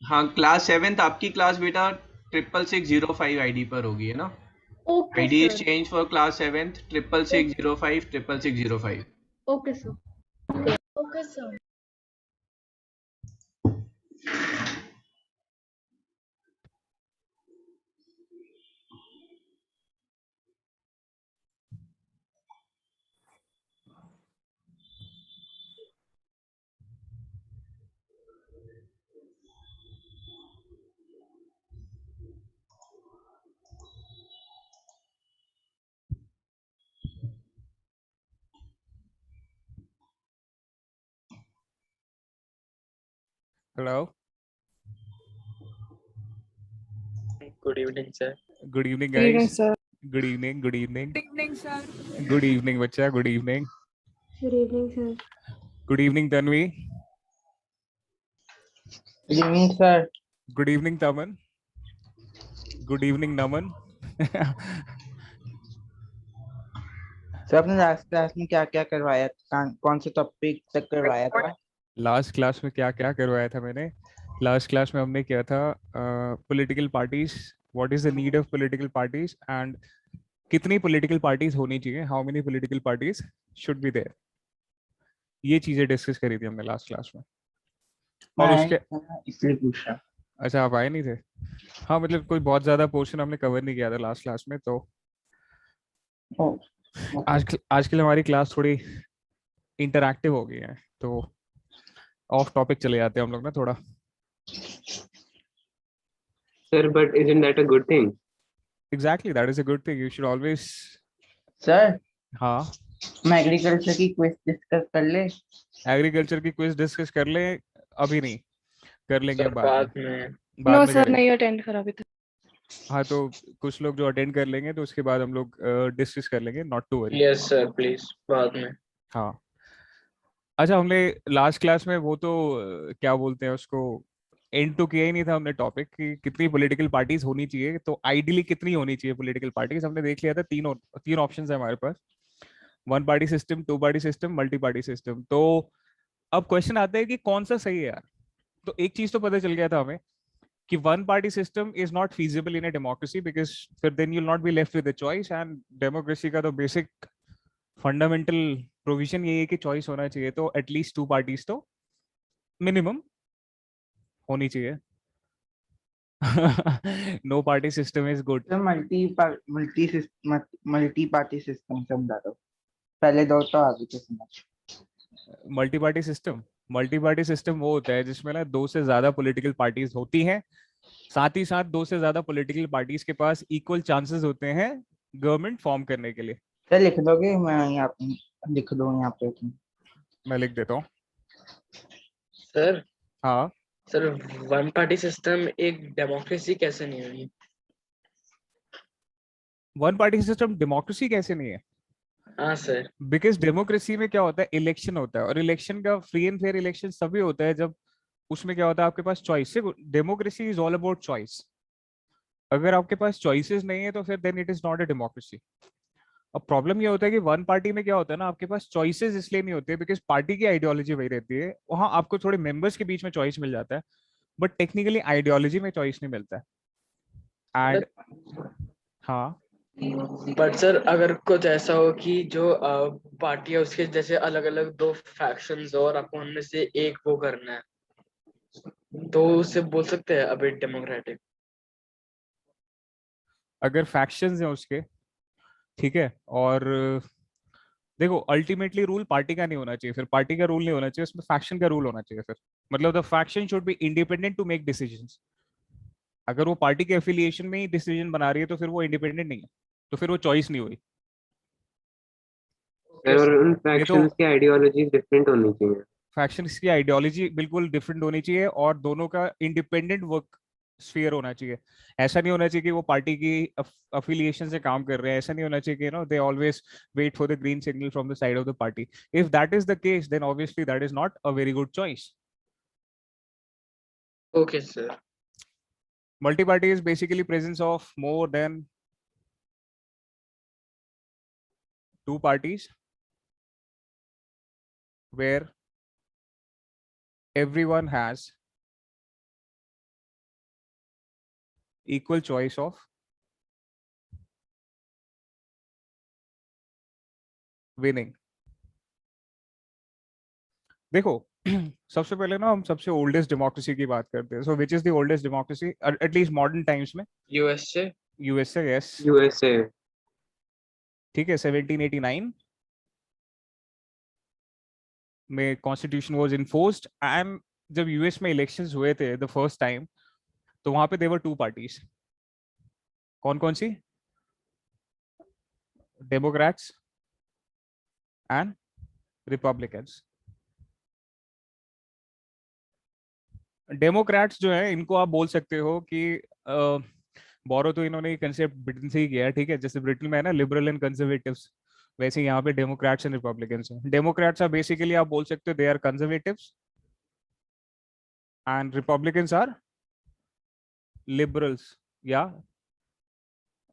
हाँ, class 7th आपकी class बेटा 66605 आईडी पर होगी, है ना? Okay ID is sir. Change for class 7th 66605 66605. Okay sir. Okay sir. Hello. Good evening, sir. Good evening, Good evening, guys. sir. Good evening. Good evening. Good evening, sir. Good evening, बच्चा. Good evening. Good evening, sir. Good evening, Tanvi. Good evening, sir. Good evening, Taman. Good evening, Naman. Sir आपने last class में क्या क्या करवाया था, कौन से topic तक करवाया था? लास्ट क्लास में क्या क्या करवाया था मैंने? लास्ट क्लास में हमने किया था political parties, what is the need of political parties and कितनी पॉलिटिकल पार्टीज होनी चाहिए, how many political parties should be there. ये चीजें डिस्कस करी थी हमने लास्ट क्लास में। और उसके इसलिए पूछ रहा। अच्छा, आप आए नहीं थे? हाँ, मतलब कोई बहुत ज्यादा पोर्शन हमने कवर नहीं किया था लास्ट क्लास में, तो आज के लिए हमारी क्लास थोड़ी इंटरैक्टिव हो गई है, तो ऑफ टॉपिक चले जाते हैं हम लोग ना थोड़ा। Sir, but isn't that a good thing? Exactly, that is a good thing. You should always. Sir हाँ, मैं एग्रीकल्चर की क्विज डिस्कस कर ले। एग्रीकल्चर की क्विज डिस्कस कर ले। अभी नहीं, कर लेंगे Sir, बाद में। में बाद No, में sir, करेंगे। नहीं अटेंड करा अभी तक। हाँ, तो कुछ लोग जो अटेंड कर लेंगे तो उसके बाद हम लोग डिस्कस कर लेंगे, not to worry. yes sir, please बाद में। हाँ, अच्छा, हमने लास्ट क्लास में वो तो क्या बोलते हैं उसको, एंड तो किया ही नहीं था हमने टॉपिक कि कितनी पॉलिटिकल पार्टीज होनी चाहिए, तो आइडियली कितनी होनी चाहिए पॉलिटिकल पार्टीज। हमने देख लिया था तीन ऑप्शंस है हमारे पास, one party system, two party system, multi party system. तो अब क्वेश्चन आता है कि कौन सा सही है यार। तो एक चीज तो पता चल गया था हमें कि one party system is not feasible in a democracy, because फिर then you will not be left with a choice, and democracy का तो बेसिक फंडामेंटल प्रोविजन यही है कि चॉइस होना चाहिए, तो एटलीस्ट टू पार्टीज तो मिनिमम होनी चाहिए। No party system is good. Sir multi party system समझा दो, पहले दो तो आगे के समझ। मल्टी पार्टी सिस्टम वो होता है जिसमें ना दो से ज्यादा पॉलिटिकल पार्टीज होती हैं, साथ ही साथ दो से ज्यादा पॉलिटिकल पार्टीज के पास इक्वल चांसेस होते हैं गवर्नमेंट फॉर्म करने के लिए। सर लिख दोगे? मैं यहाँ लिख दो यहाँ पे। मैं लिख देता हूँ। Sir, हाँ, sir, one party system एक डेमोक्रेसी कैसे नहीं होगी? वन पार्टी सिस्टम डेमोक्रेसी कैसे नहीं है? हाँ sir, बिकॉज डेमोक्रेसी में क्या होता है, इलेक्शन होता है, और इलेक्शन का फ्री एंड फेयर इलेक्शन तभी होता है जब उसमें क्या होता है, आपके पास choice. Democracy is all about choice. अगर आपके पास चॉइसेस नहीं है तो फिर then it is not a democracy. अब प्रॉब्लम ये होता है कि वन पार्टी में क्या होता है ना, आपके पास चॉइसेस इसलिए नहीं होते बिकॉज पार्टी की आइडियोलॉजी वही रहती है। वहाँ आपको थोड़े मेंबर्स के बीच में चॉइस मिल जाता है, बट टेक्निकली आइडियोलॉजी में चॉइस नहीं मिलता है। एंड हाँ, but sir अगर कुछ ऐसा हो कि जो पार्टी है उसके जैसे अलग अलग दो फैक्शंस और आपको उनमें से एक वो करना है, तो उसे बोल सकते हैं अभी डेमोक्रेटिक। अगर फैक्शंस हैं उसके, ठीक है, और देखो अल्टीमेटली रूल पार्टी का नहीं होना चाहिए, फिर पार्टी का रूल नहीं होना चाहिए, उसमें फैक्शन का रूल होना चाहिए। फिर मतलब the faction should be independent to make decisions. अगर वो पार्टी के एफिलिएशन में ही डिसीजन बना रही है तो फिर वो इंडिपेंडेंट नहीं है, तो फिर वो चॉइस नहीं हुई। ओके और सर। उन ये तो फैक्शंस की आइडियोलॉजी डिफरेंट होनी चाहिए। फैक्शंस की आइडियोलॉजी बिल्कुल डिफरेंट होनी चाहिए और दोनों का इंडिपेंडेंट वर्क स्फीयर होना चाहिए। ऐसा नहीं होना चाहिए कि वो पार्टी की अफिलिएशन से काम कर रहे हैं। ऐसा नहीं होना चाहिए कि they always wait for the green signal from the side of the party. If that is the case then obviously that is not a very good choice. Okay sir. Multi party is basically presence of more than two parties where everyone has equal choice of winning. देखो सबसे पहले ना हम सबसे oldest democracy की बात करते हैं। So which is the oldest democracy at least modern times में? यूएसए। USA, yes. यूएसए। ठीक है, 1789 में कॉन्स्टिट्यूशन वाज इन्फोर्स्ड एंड जब यूएस में इलेक्शंस हुए थे द फर्स्ट टाइम तो वहां पे देवर टू पार्टीज। कौन कौन सी? Democrats and Republicans. डेमोक्रेट्स जो है इनको आप बोल सकते हो कि बोरो तो इन्होंने कंसेप्ट ब्रिटेन से ही किया है। ठीक है, जैसे ब्रिटेन में है ना लिबरल एंड कंजर्वेटिव्स, वैसे यहाँ पे डेमोक्रेट्स एंड रिपब्लिकन्स हैं। डेमोक्रेट्स आर बेसिकली आप बोल सकते हो they are conservatives and Republicans are liberals, या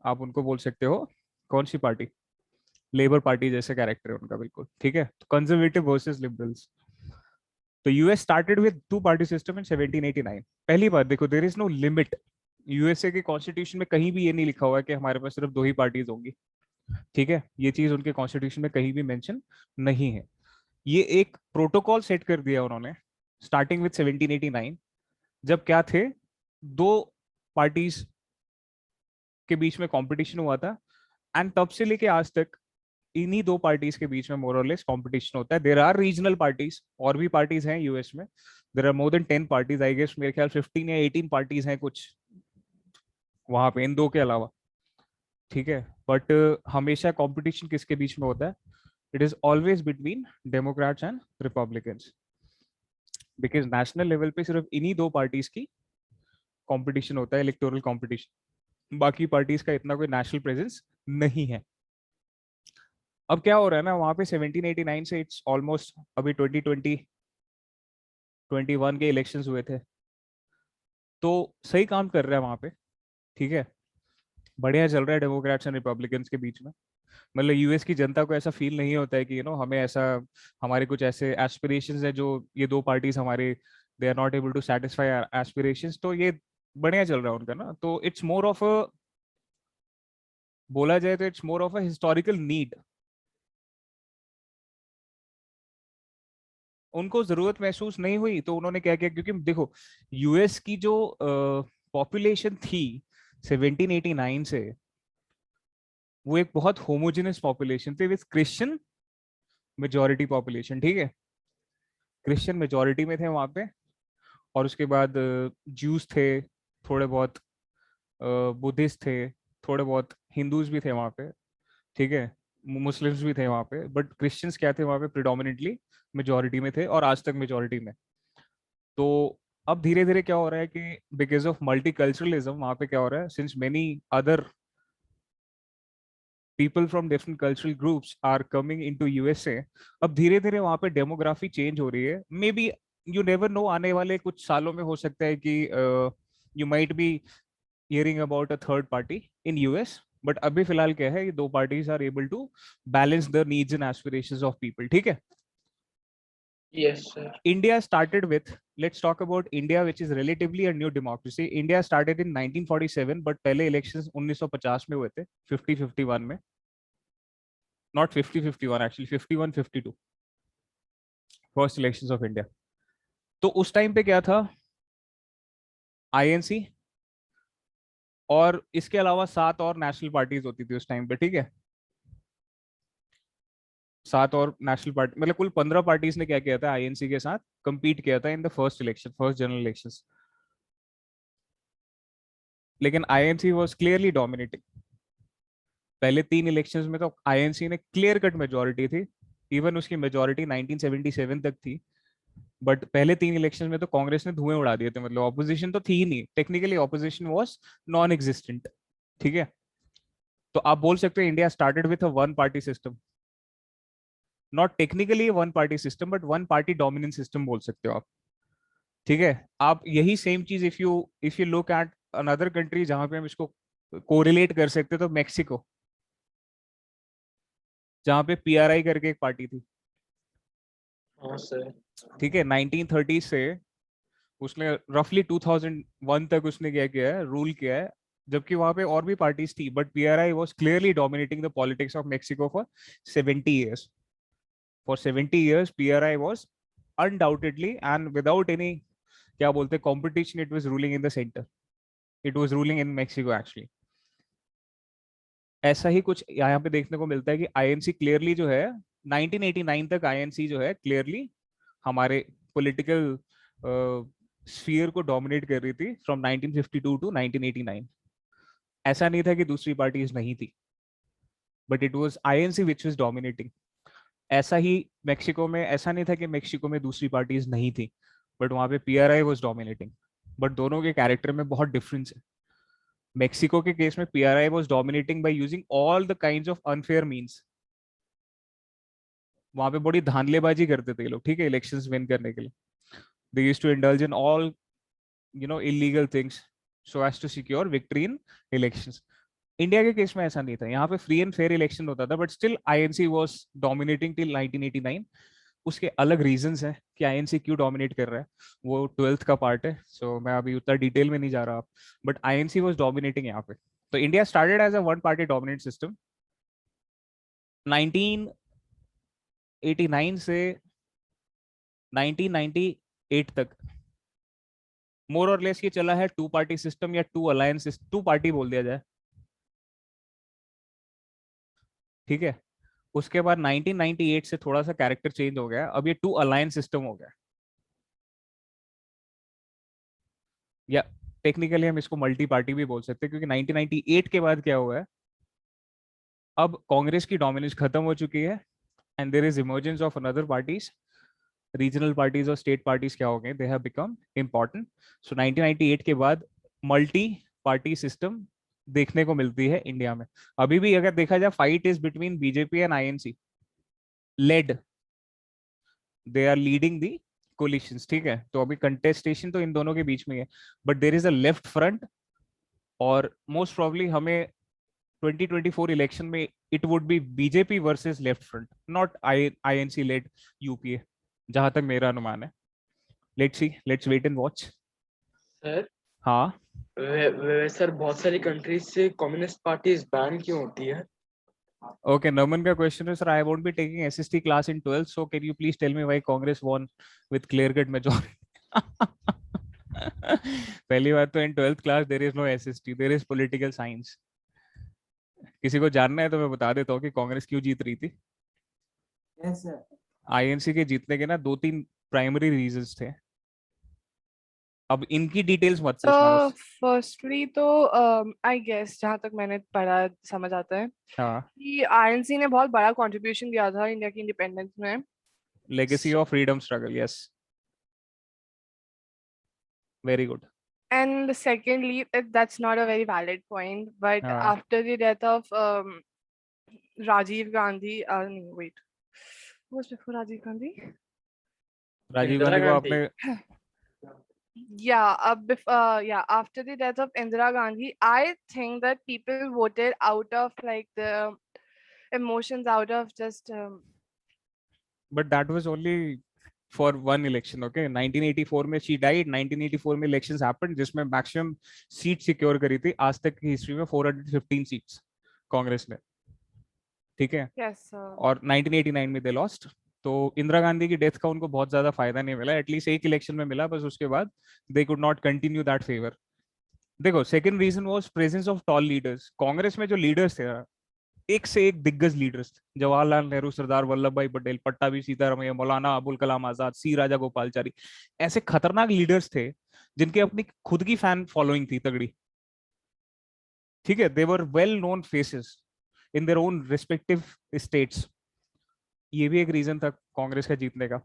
आप उनको बोल सकते हो कौन सी पार्टी? लेबर पार्टी जैसे कैरेक्टर है उनका, बिल्कुल। ठीक है, तो कंजर्वेटिव वर्सेस लिबरल्स। तो US started with two party system in 1789। पहली बात देखो, there is no limit. USA के कॉन्स्टिट्यूशन में कहीं भी ये नहीं लिखा हुआ है कि हमारे पास सिर्फ दो ही पार्टीज होंगी। ठीक है, ये चीज उनके कॉन्स्टिट्यूशन में कहीं भी मेंशन नहीं है। ये एक प्रोटोकॉल सेट कर दिया उन्होंने स्टार्टिंग विद 1789, जब क्या थे, दो पार्टीज के बीच में कंपटीशन हुआ था एंड तब से लेके आज तक इन्हीं दो पार्टीज के बीच में मोर और लेस कंपटीशन होता है। देयर आर रीजनल पार्टीज, और भी पार्टीज हैं यूएस में। There are more than 10 parties, I guess मेरे ख्याल 15 या 18 पार्टीज हैं कुछ वहां पे इन दो के अलावा। ठीक है, बट हमेशा कंपटीशन किसके बीच में होता है? It is always between Democrats and Republicans, because national level पे सिर्फ इन्हीं दो पार्टीज की कंपटीशन होता है, इलेक्टोरल कंपटीशन। बाकी पार्टीज का इतना कोई नेशनल प्रेजेंस नहीं है। अब क्या हो रहा है ना वहां पे 1789 से इट्स ऑलमोस्ट अभी 2020 21 के इलेक्शंस हुए थे, तो सही काम कर रहा है वहां पे। ठीक है, बढ़िया चल रहा है डेमोक्रेट्स एंड रिपब्लिकन्स के बीच में। मतलब यूएस की जनता को ऐसा फील नहीं होता है कि हमें ऐसा, हमारे कुछ ऐसे एस्पिरेशंस है जो ये दो पार्टीज हमारे they are not able to satisfy aspirations. तो ये बढ़िया चल रहा है उनका ना। तो इट्स मोर ऑफ अ, बोला जाए तो it's more of a historical need. उनको जरूरत महसूस नहीं हुई तो उन्होंने क्या किया, क्योंकि देखो यूएस की जो पॉपुलेशन थी 1789 से, वो एक बहुत होमोजेनस पॉपुलेशन थी विद क्रिश्चियन मेजोरिटी पॉपुलेशन। ठीक है, क्रिश्चियन मेजोरिटी में थे वहां पे, और उसके बाद ज्यूज थे थोड़े बहुत, बुद्धिस्ट थे थोड़े बहुत, हिंदूज भी थे वहां पे। ठीक है, मुस्लिम्स भी थे वहां पे, बट क्रिश्चियंस क्या थे वहां पे प्रिडोमिनेटली मेजोरिटी में थे, और आज तक मेजोरिटी में। तो अब धीरे धीरे क्या हो रहा है कि बिकॉज ऑफ मल्टीकल्चरलिज्म वहां पे क्या हो रहा है, since many other people from different cultural groups are coming into USA, अब धीरे धीरे वहां पे डेमोग्राफी चेंज हो रही है। Maybe you never know, आने वाले कुछ सालों में हो सकता है कि you might be hearing about a third party in US, but अभी फिलहाल क्या है, ये दो parties are able to balance the needs and aspirations of people. ठीक है, yes sir. India started with, let's talk about India, which is relatively a new democracy. India started in 1947, but पहले elections 1950 में हुए थे, 50-51 में, not 50-51 actually, 51-52 first elections of India. तो उस time पे क्या था, आईएनसी और इसके अलावा 7 और नेशनल पार्टीज होती थी उस टाइम पे। ठीक है, 7 और नेशनल पार्टी, मतलब कुल 15 पार्टीज ने क्या किया था, आईएनसी के साथ compete किया था in the first election, first general elections. लेकिन आईएनसी वाज क्लियरली डोमिनेटिंग। पहले 3 इलेक्शंस में तो आईएनसी ने क्लियर कट मेजोरिटी थी, इवन उसकी मेजोरिटी 1977 तक थी, बट पहले 3 इलेक्शन में तो कांग्रेस ने धुएं उड़ा दिए थे, मतलब ऑपोजिशन तो थी ही नहीं, technically opposition was non existent. ठीक है, तो आप बोल सकते हैं India started with a one party system, not technically one party system but one party dominant system बोल सकते हो आप। ठीक है, आप यही सेम चीज if you look at another country जहां पे हम इसको कोरिलेट कर सकते, तो मेक्सिको, जहां पे पीआरआई करके एक पार्टी थी। हाँ सर। ठीक है, 1930 से उसने रफली 2001 तक उसने क्या किया है, रूल किया है, जबकि वहां पे और भी पार्टीज थी, but PRI was clearly dominating the politics of Mexico for 70 years. For 70 years PRI was undoubtedly and without any क्या बोलते competition, it was ruling in the center, it was ruling in Mexico actually. ऐसा ही कुछ यहाँ पे देखने को मिलता है कि आईएनसी क्लियरली जो है 1989 तक आईएनसी जो है क्लियरली हमारे पॉलिटिकल स्फीयर को डोमिनेट कर रही थी फ्रॉम 1952 टू 1989। ऐसा नहीं था कि दूसरी पार्टीज नहीं थी, but it was INC which was dominating. ऐसा ही मेक्सिको में, ऐसा नहीं था कि मेक्सिको में दूसरी पार्टीज नहीं थी, बट वहां पे पीआरआई वाज डोमिनेटिंग। बट दोनों के कैरेक्टर में बहुत डिफरेंस है। मेक्सिको के केस में PRI was dominating by using all the kinds of unfair means. वहां पे बड़ी धांधलेबाजी करते थे लोग, ठीक है, इलेक्शंस विन करने के लिए। They used to indulge in all illegal things so as to secure victory in elections. India के केस में ऐसा नहीं था, यहाँ पे फ्री एंड फेयर इलेक्शन होता था, but still INC was dominating till 1989। उसके अलग रीजंस हैं कि आईएनसी क्यों डोमिनेट कर रहा है, वो 12th का पार्ट है, सो मैं अभी उतना डिटेल में नहीं जा रहा, बट आईएनसी वाज डोमिनेटिंग यहाँ पे। तो India started as a one party dominate system. 1989 से 1998 तक मोर और लेस ये चला है टू पार्टी सिस्टम या टू अलायंस, टू पार्टी बोल दिया जाए। ठीक है, उसके बाद 1998 से थोड़ा सा कैरेक्टर चेंज हो गया, अब ये टू अलायंस सिस्टम हो गया, या टेक्निकली हम इसको मल्टी पार्टी भी बोल सकते हैं, क्योंकि 1998 के बाद क्या हुआ है, अब कांग्रेस की डोमिनेंस खत्म हो चुकी है and there is emergence of another parties. Regional parties और स्टेट पार्टीज क्या हो गए, they have become important. So 1998 के बाद मल्टी पार्टी सिस्टम देखने को मिलती है इंडिया में। अभी भी अगर देखा जाए, fight is between BJP and INC led, they are leading the coalitions. ठीक है, तो अभी कंटेस्टेशन तो इन दोनों के बीच में है, but there is a left front, और मोस्ट प्रोबेबली हमें 2024 इलेक्शन में it would be BJP versus left front, not INC led UPA, जहां तक मेरा अनुमान है। Let's see, let's wait and watch. Sir हाँ, सर बहुत सारी कंट्रीज से कम्युनिस्ट पार्टीज बैन क्यों होती है? okay, Naman का question is, sir, I won't be taking SST class in 12th, so can you please tell me why Congress won with clear cut majority? पहली बात तो in 12th class there is no SST, there is political science. किसी को जानना है तो मैं बता देता हूँ कि कांग्रेस क्यों जीत रही थी। Yes, sir. आईएनसी के जीतने के ना 2-3 प्राइमरी रीजंस थे। अब इनकी डिटेल्स मत पूछना तो बस। फर्स्टली तो आई गेस जहाँ तक मैंने पढ़ा समझ आता है हाँ, कि आईएनसी ने बहुत बड़ा कंट्रीब्यूशन दिया था इंडिया की इंडिपेंडेंस में। Legacy of freedom struggle, yes, very good. And secondly, that's not a very valid point, but हाँ, after the death of Rajiv Gandhi, no, wait, who was before Rajiv Gandhi? Rajiv Indira Gandhi को गांधी। आपने, Yeah, after the death of Indira Gandhi, I think that people voted out of like the emotions, out of just but that was only for one election, okay? 1984 में she died, 1984 में elections happened जिसमें maximum seat secure करी थी आज तक की history में, 415 seats Congress ने। ठीक है, yes, और 1989 में they lost। तो इंदिरा गांधी की डेथ का उनको बहुत ज्यादा फायदा नहीं मिला, एटलीस्ट एक इलेक्शन में मिला बस, उसके बाद they could not continue that favour. देखो, second reason was presence of tall leaders. Congress में जो लीडर्स थे, एक से एक दिग्गज लीडर्स, जवाहरलाल नेहरू, सरदार वल्लभ भाई पटेल, पट्टाभी सीतारामैया, मौलाना अबुल कलाम आजाद, सी राजा गोपालचारी, ऐसे खतरनाक लीडर्स थे जिनके अपनी खुद की फैन फॉलोइंग थी तगड़ी। ठीक है, they were well known faces in their own respective states. ये भी एक रीजन था कांग्रेस का जीतने का।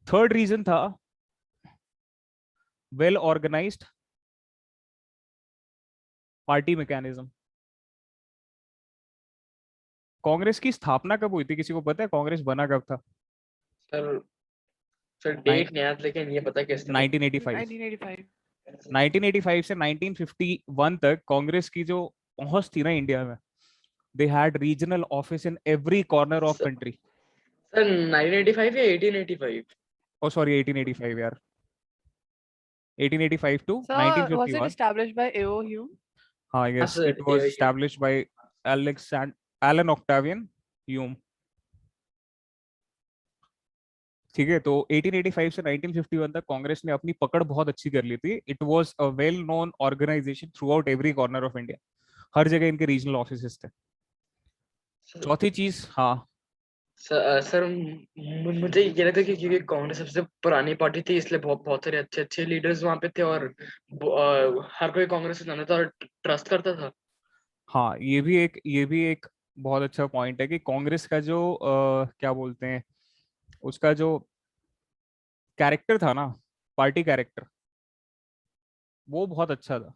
थर्ड रीजन था well organised party mechanism. Congress की स्थापना कब हुई थी, किसी को पता है कांग्रेस बना कब था? सर सर डेट नहीं याद, लेकिन ये पता है किस तरह। 1985। 1985. 1985 से 1951 तक कांग्रेस की जो पहुंच थी ना इंडिया में, they had regional office in every corner of country. Sir 1985 या 1885? ओ सॉरी 1885 यार, 1885 to So, was it 1951। established by A.O. Hume? हाँ हाँ यस, सर, इट वाज ये established bye Elon Octavian Hume. ठीक है, तो 1885 से 1951 तक कांग्रेस ने अपनी पकड़ बहुत अच्छी कर ली थी। It was a well known organisation throughout every corner of India. हर जगह इनके रीजनल ऑफिसेस थे। चौथी चीज, हाँ सर मुझे ये लगता है कि क्योंकि कांग्रेस सबसे पुरानी पार्टी थी, इसलिए बहुत बहुत सारे अच्छे अच्छे लीडर्स वहां पे थे, और हर कोई कांग्रेस को जानता था और ट्रस्ट करता था। हाँ, ये भी एक बहुत अच्छा पॉइंट है कि कांग्रेस का जो क्या बोलते हैं, उसका जो कैरेक्टर था ना, पार्टी कैरेक्टर, वो बहुत अच्छा था।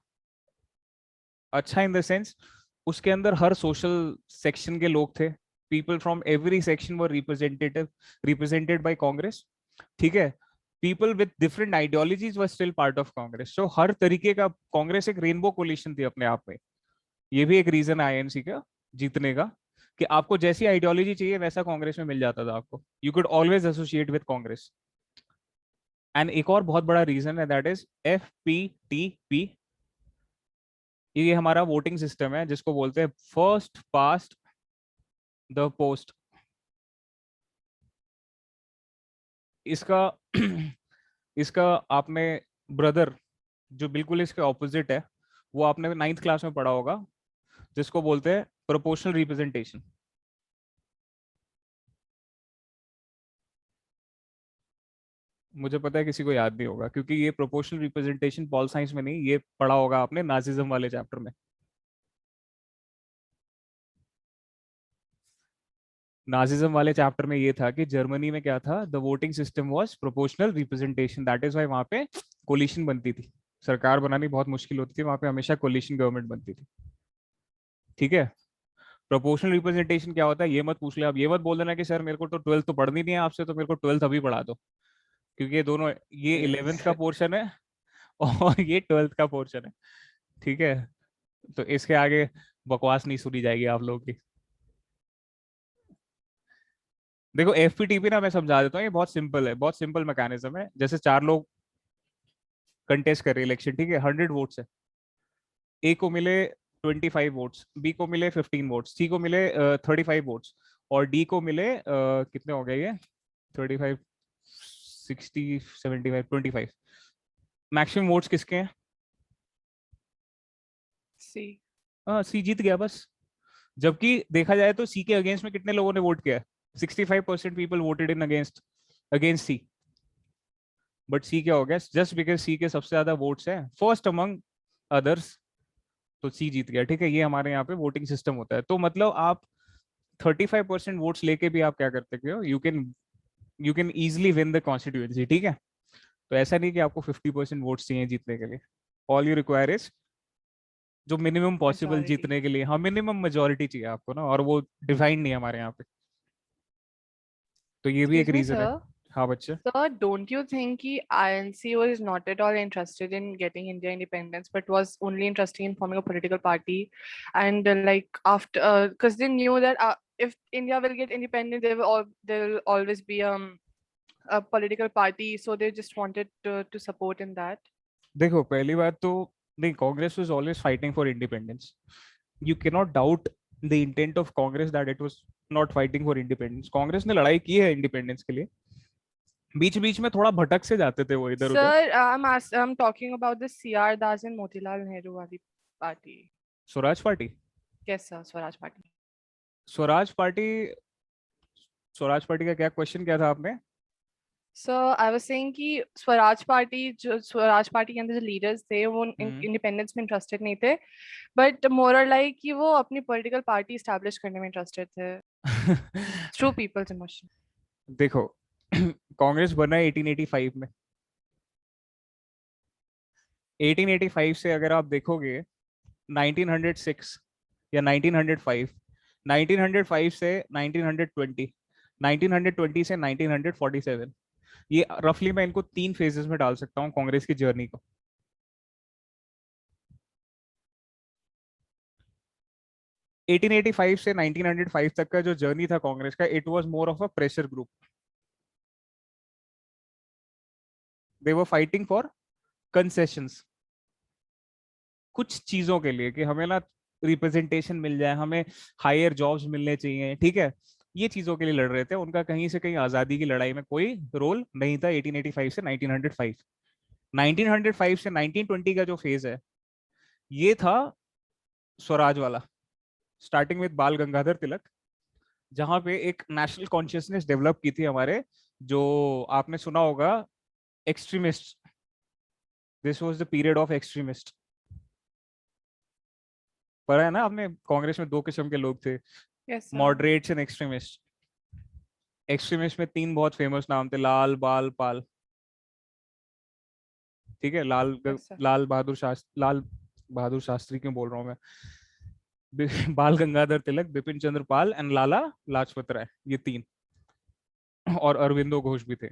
अच्छा इन द सेंस, उसके अंदर हर सोशल सेक्शन के लोग थे। People from every section were represented by Congress. ठीक है, people with different ideologies were still part of Congress. So हर तरीके का कांग्रेस एक रेनबो कोलिशन थी अपने आप में। ये भी एक रीजन है आईएनसी का जीतने का, कि आपको जैसी आइडियोलॉजी चाहिए वैसा कांग्रेस में मिल जाता था आपको। You could always associate with Congress. And एक और बहुत बड़ा रीजन है, दैट इज FPTP। ये हमारा वोटिंग सिस्टम है जिसको बोलते हैं फर्स्ट पास्ट द पोस्ट। इसका इसका आपने ब्रदर जो बिल्कुल इसके ऑपोजिट है, वो आपने 9th क्लास में पढ़ा होगा, जिसको बोलते हैं प्रोपोर्शनल रिप्रेजेंटेशन। मुझे पता है किसी को याद नहीं होगा, क्योंकि ये प्रोपोर्शनल रिप्रेजेंटेशन पॉल साइंस में नहीं, ये पढ़ा होगा आपने नाजिज्म वाले चैप्टर में। नाजिज्म वाले चैप्टर में ये था कि जर्मनी में क्या था, the voting system was proportional representation. That is why वहां पे कोलिशन बनती थी। सरकार बनानी बहुत मुश्किल होती थी वहां पे, हमेशा कोलिशन गवर्नमेंट बनती थी। ठीक है, प्रोपोर्शनल रिप्रेजेंटेशन क्या होता है ये मत पूछ ले आप। ये मत बोल देना कि सर मेरे को तो 12th तो पढ़नी नहीं है आपसे, तो मेरे को 12th अभी पढ़ा दो, क्योंकि ये दोनों, ये 11th का पोर्शन है और ये 12th का पोर्शन है। ठीक है, तो इसके आगे बकवास नहीं सुनी जाएगी आप लोगों की। देखो FPTP ना, मैं समझा देता हूँ, ये बहुत सिंपल है, बहुत सिंपल मैकेनिज्म है। जैसे 4 लोग कंटेस्ट कर रहे हैं इलेक्शन, ठीक है, 100 वोट्स है। ए को मिले 25 वोट्स, बी को मिले 15 वोट्स, सी को मिले 35 वोट्स, और डी को मिले कितने हो गए ये, 35 60 75 25। मैक्सिमम वोट्स किसके हैं? C. सी जीत गया बस। जबकि देखा जाए तो सी के अगेंस्ट में कितने लोगों ने वोट किया है? 65% people voted in against C. But C क्या हो गया, जस्ट बिकॉज सी के सबसे ज्यादा वोट्स हैं, फर्स्ट अमंग अदर्स, तो सी जीत गया। ठीक है, ये हमारे यहाँ पे वोटिंग सिस्टम होता है। तो मतलब आप 35% वोट्स लेके भी आप क्या कर सकते हो, you can easily win the constituency. ठीक है, तो ऐसा नहीं कि आपको 50% वोट्स चाहिए जीतने के लिए। ऑल यू रिक्वायर इज जो मिनिमम पॉसिबल Majority. जीतने के लिए, हाँ मिनिमम मेजोरिटी चाहिए आपको ना, और वो डिफाइंड नहीं है हमारे यहाँ पे। तो ये भी एक Excuse me, रीजन है। sir. हाँ बच्चे, Sir, don't you think कि INC was not at all interested in getting India independence, but was only interested in forming a political party, and like after, because they knew that if India will get independent, there will always be a political party, so they just wanted to support in that. देखो पहली बात तो नहीं, Congress was always fighting for independence. You can not doubt the intent of Congress that it was not fighting for independence. Congress ने लड़ाई की है independence के लिए, बीच बीच में थोड़ा भटक से जाते थे वो इधर उधर। Sir, I'm talking about the C.R. Das and Motilal Nehru wali party. Swaraj party, Yes, sir, Swaraj Party. Swaraj party, Swaraj party का क्या क्वेश्चन क्या था आपने? So I was saying कि स्वराज पार्टी, जो स्वराज पार्टी के अंदर जो लीडर्स थे वो इंडिपेंडेंस में इंटरेस्टेड नहीं थे, बट मोर और लाइक कि वो अपनी पॉलिटिकल पार्टी एस्टैब्लिश करने में इंटरेस्टेड थे थ्रू पीपल्स इमोशन। देखो कांग्रेस बना है 1885 में। 1885 से अगर आप देखोगे 1906 या 1905, 1905 से 1920, 1920 से 1947, ये रफली मैं इनको 3 फेजेस में डाल सकता हूँ कांग्रेस की जर्नी को। 1885 से 1905 तक का जो जर्नी था कांग्रेस का, it was more of a pressure group. They were fighting for concessions, कुछ चीजों के लिए कि हमें ना रिप्रेजेंटेशन मिल जाए, हमें हायर जॉब्स मिलने चाहिए, ठीक है। ये चीजों के लिए लड़ रहे थे। उनका कहीं से कहीं आजादी की लड़ाई में कोई रोल नहीं था 1885 से 1905। 1905 से 1920 का जो फेज है, ये था स्वराज वाला, स्टार्टिंग विद बाल गंगाधर तिलक, जहां पे एक नेशनल कॉन्शियसनेस डेवलप की थी हमारे, जो आपने सुना होगा, extremist. This was the period of extremist. पता है ना आपने, कांग्रेस में 2 किस्म के लोग थे, Yes, sir. Moderates and extremist. Extremist में 3 बहुत फेमस नाम थे, लाल, बाल, पाल, ठीक है। Yes, sir. लाल बहादुर शास्त्री क्यों बोल रहा हूँ मैं, बाल गंगाधर तिलक, बिपिन चंद्र पाल एंड लाला लाजपत राय, ये 3, और अरविंदो घोष भी थे।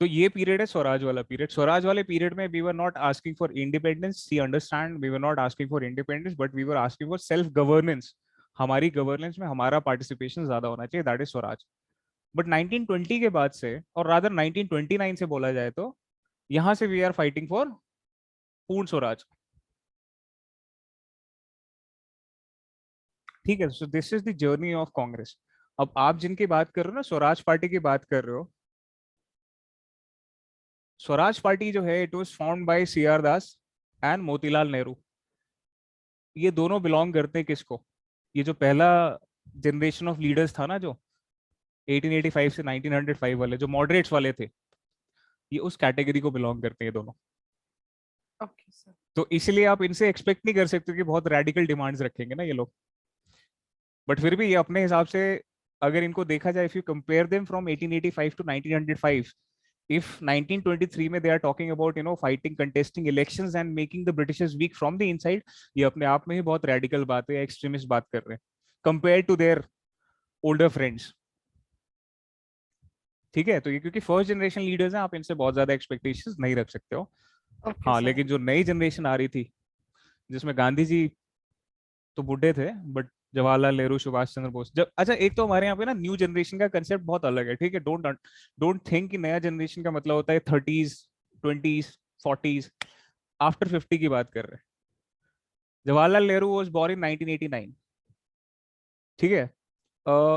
तो ये पीरियड है स्वराज वाला पीरियड। स्वराज वाले पीरियड में we were not asking for independence, see understand, we were not asking for independence, but we were asking for self governance. हमारी गवर्नेंस में हमारा पार्टिसिपेशन ज्यादा होना चाहिए, दैट इज स्वराज। बट 1920 के बाद से, और रादर 1929 से बोला जाए तो, यहां से वी आर फाइटिंग फॉर पूर्ण स्वराज, ठीक है। So this is the journey of Congress. अब आप जिनकी बात कर रहे हो ना, स्वराज पार्टी की बात कर रहे हो, स्वराज पार्टी जो है, it was formed by C R Das and Motilal Nehru. ये दोनों बिलोंग करते हैं किसको, ये जो पहला जनरेशन ऑफ लीडर्स था ना, जो 1885 से 1905 वाले, जो मॉडरेट्स वाले थे, ये उस कैटेगरी को बिलोंग करते हैं दोनों। Okay, sir. तो इसलिए आप इनसे एक्सपेक्ट नहीं कर सकते कि बहुत रेडिकल डिमांड्स रखेंगे ना ये लोग। बट फिर भी ये अपने हिसाब से, अगर इनको देखा जाए, if you compare them from 1885 to 1905, if 1923 में they are talking about fighting, contesting elections and making the Britishers weak from the inside, ये अपने आप में ही बहुत रेडिकल बात है, एक्सट्रीमिस्ट बात कर रहे हैं compared to their older friends, ठीक है। तो ये क्योंकि फर्स्ट जनरेशन लीडर्स हैं, आप इनसे बहुत ज्यादा एक्सपेक्टेशंस नहीं रख सकते हो। Okay, हाँ, sir. लेकिन जो नई जनरेशन आ रही थी, जिसमें गांधी जी तो बूढ़े थे, बट जवाहरलाल नेहरू, सुभाष चंद्र बोस, जब, अच्छा, एक तो हमारे यहाँ पे ना न्यू जनरेशन का कंसेप्ट बहुत अलग है, ठीक है। डोंट थिंक कि नया जनरेशन का मतलब होता है 30s, 20s, 40s, आफ्टर 50 की बात कर रहे हैं। Jawaharlal Nehru was born in 1989, ठीक है।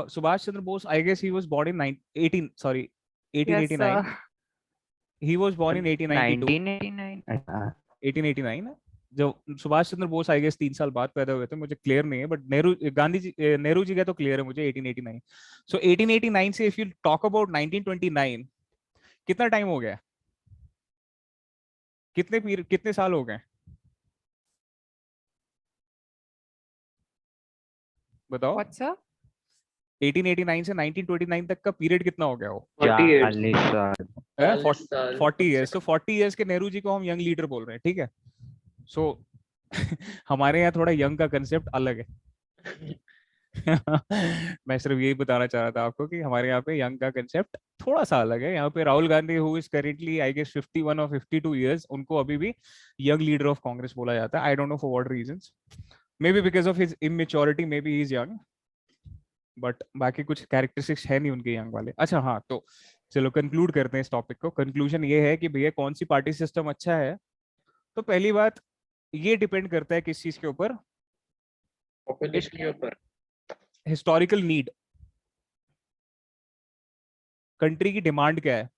Subhash Chandra Bose, I guess he was born in 18 sorry Yes, 1889, sir. He was born in 1892, 1989 1889। जब सुभाष चंद्र बोस आई गेस 3 साल बाद पैदा हुए थे, मुझे क्लियर नहीं है, बट नेहरू जी का तो क्लियर है मुझे, 1889। सो 1889 से इफ यू टॉक अबाउट 1929, कितना टाइम हो गया, कितने साल हो गए, बताओ। What, sir? 1889 से 1929 तक का पीरियड कितना हो गया वो, 40 साल 40 साल 40 ईयर्स। तो 40 ईयर्स के नेहरू जी को हम यंग लीडर बोल रहे हैं, ठीक है। सो हमारे यहाँ थोड़ा यंग का कंसेप्ट अलग है। मैं सिर्फ यही बताना चाह रहा था आपको कि हमारे यहाँ पे यंग का कंसेप्ट थोड़ा सा अलग है। यहाँ पे Rahul Gandhi, who is currently I guess 51 और 52 इयर्स, उनको अभी भी यंग लीडर ऑफ कांग्रेस बोला जाता है। I don't know for what reasons, may be because of his immaturity, may be he is young, but बाकी कुछ कैरेक्टरिस्टिक्स है नहीं उनके यंग वाले। अच्छा हाँ, तो चलो कंक्लूड करते हैं इस टॉपिक को। कंक्लूजन ये है कि भैया कौन सी पार्टी सिस्टम अच्छा है। तो पहली बात, ये डिपेंड करता है किस चीज के ऊपर, पॉपुलेशन के ऊपर, हिस्टोरिकल नीड, कंट्री की डिमांड क्या है।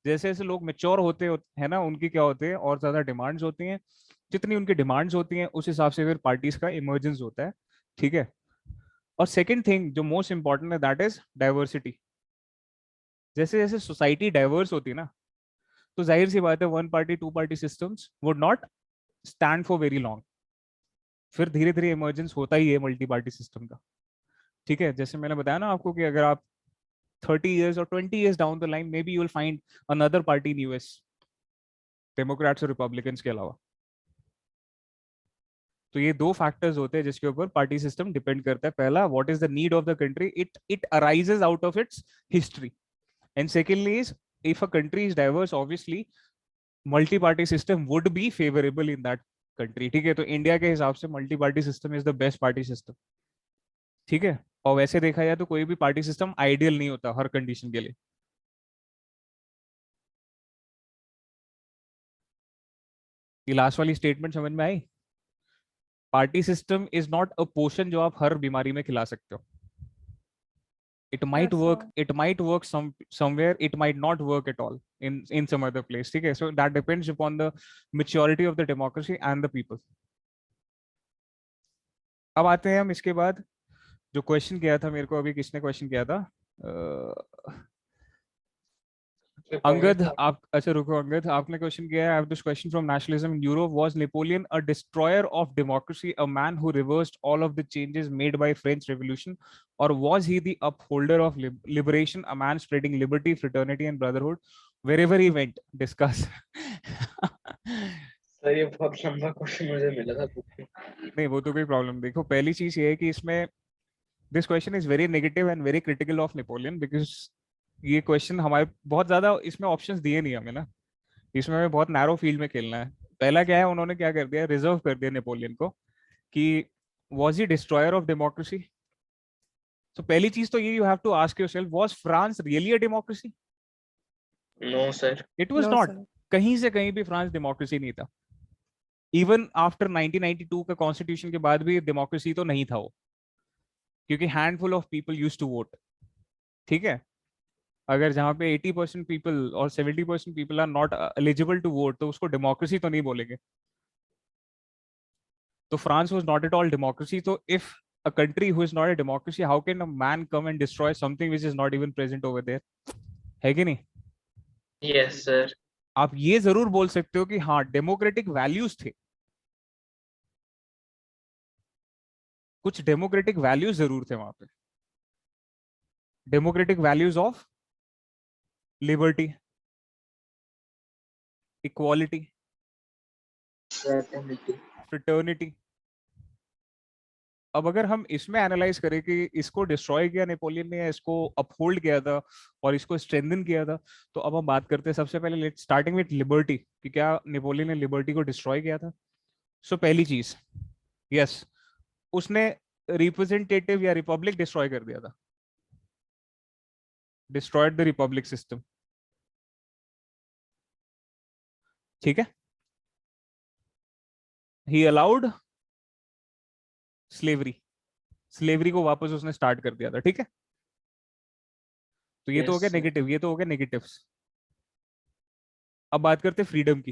जैसे जैसे लोग मेच्योर होते हैं ना, उनकी क्या होते हैं, और ज्यादा डिमांड्स होती हैं। जितनी उनकी डिमांड्स होती हैं, उस हिसाब से फिर पार्टीज का इमर्जेंस होता है, ठीक है। और सेकंड थिंग जो मोस्ट इंपॉर्टेंट है, दैट इज डाइवर्सिटी। जैसे जैसे सोसाइटी डाइवर्स होती है ना, तो जाहिर सी बात है, 1 party 2 party systems would not stand for very long. फिर धीरे धीरे इमर्जेंस होता ही है मल्टी पार्टी सिस्टम का, ठीक है। जैसे मैंने बताया ना आपको कि अगर आप 30 years or 20 years down the line, maybe you will find another party in US, Democrats और रिपब्लिकन्स के अलावा. तो ये दो फैक्टर्स होते हैं जिसके ऊपर पार्टी सिस्टम डिपेंड करता है. पहला, what is the need of the country, it arises out of its history. And secondly is, if a country is diverse, obviously multi party system would be favourable in that country. ठीक है, तो India के हिसाब से multi party system is the best party system. ठीक है, और वैसे देखा जाए तो कोई भी पार्टी सिस्टम आइडियल नहीं होता हर कंडीशन के लिए. ये लास्ट वाली स्टेटमेंट समझ में आई? Party system is not a potion जो आप हर बीमारी में खिला सकते हो. It might Yes, work. sir. It might work somewhere. It might not work at all in some other place. ठीक है, so that depends upon the maturity of the democracy and the people. अब आते हैं हम इसके बाद, जो question किया था मेरे को अभी, किसने क्वेश्चन किया था? अंगद. आप, अच्छा रुको अंगद, आपने क्वेश्चन किया है. I have this question from Nationalism in Europe. Was Napoleon a destroyer of democracy, a man who reversed all of the changes made by French Revolution, or was he the upholder of liberation, a man spreading liberty, fraternity and brotherhood wherever he went? Discuss. Sir ये बहुत लंबा question मुझे मिला था book में. नहीं, वो तो कोई प्रॉब्लम. देखो, पहली चीज ये है कि इसमें this question is very negative and very critical of Napoleon, because ये क्वेश्चन हमारे बहुत ज्यादा इसमें ऑप्शंस दिए नहीं हमें ना. इसमें हमें बहुत नैरो फील्ड में खेलना है. पहला क्या है, उन्होंने क्या कर दिया, रिजर्व कर दिया नेपोलियन को कि was he destroyer of democracy. तो पहली चीज तो ये, you have to ask yourself, was France really a democracy? No sir. It was No, not. sir. कहीं से कहीं भी फ्रांस डेमोक्रेसी नहीं था. इवन आफ्टर 1992 का कॉन्स्टिट्यूशन के बाद भी डेमोक्रेसी तो नहीं था वो, क्योंकि handful of people used to vote. ठीक है, अगर जहाँ पे 80% पीपल और 70% people are not eligible to vote, तो उसको डेमोक्रेसी तो नहीं बोलेंगे. तो France was not at all democracy. तो if a country who is not a democracy, how can a man come and destroy something which is not even present over there? है कि नहीं? Yes sir. आप ये जरूर बोल सकते हो कि हाँ, डेमोक्रेटिक वैल्यूज थे, कुछ डेमोक्रेटिक वैल्यूज जरूर थे वहां पे. Democratic values of liberty, equality, fraternity. अब अगर हम इसमें एनालाइज करें कि इसको डिस्ट्रॉय किया नेपोलियन ने या इसको अपहोल्ड किया था और इसको स्ट्रेंथन किया था, तो अब हम बात करते हैं सबसे पहले स्टार्टिंग विद लिबर्टी, कि क्या नेपोलियन ने लिबर्टी को डिस्ट्रॉय किया था? सो पहली चीज, यस, उसने रिप्रेजेंटेटिव या रिपब्लिक डिस्ट्रॉय कर दिया था. Destroyed the Republic system. ठीक है, ही अलाउड स्लेवरी. स्लेवरी को वापस उसने स्टार्ट कर दिया था. ठीक है, तो ये तो हो गया Yes, नेगेटिव, ये तो हो गया नेगेटिव्स. अब बात करते हैं फ्रीडम की.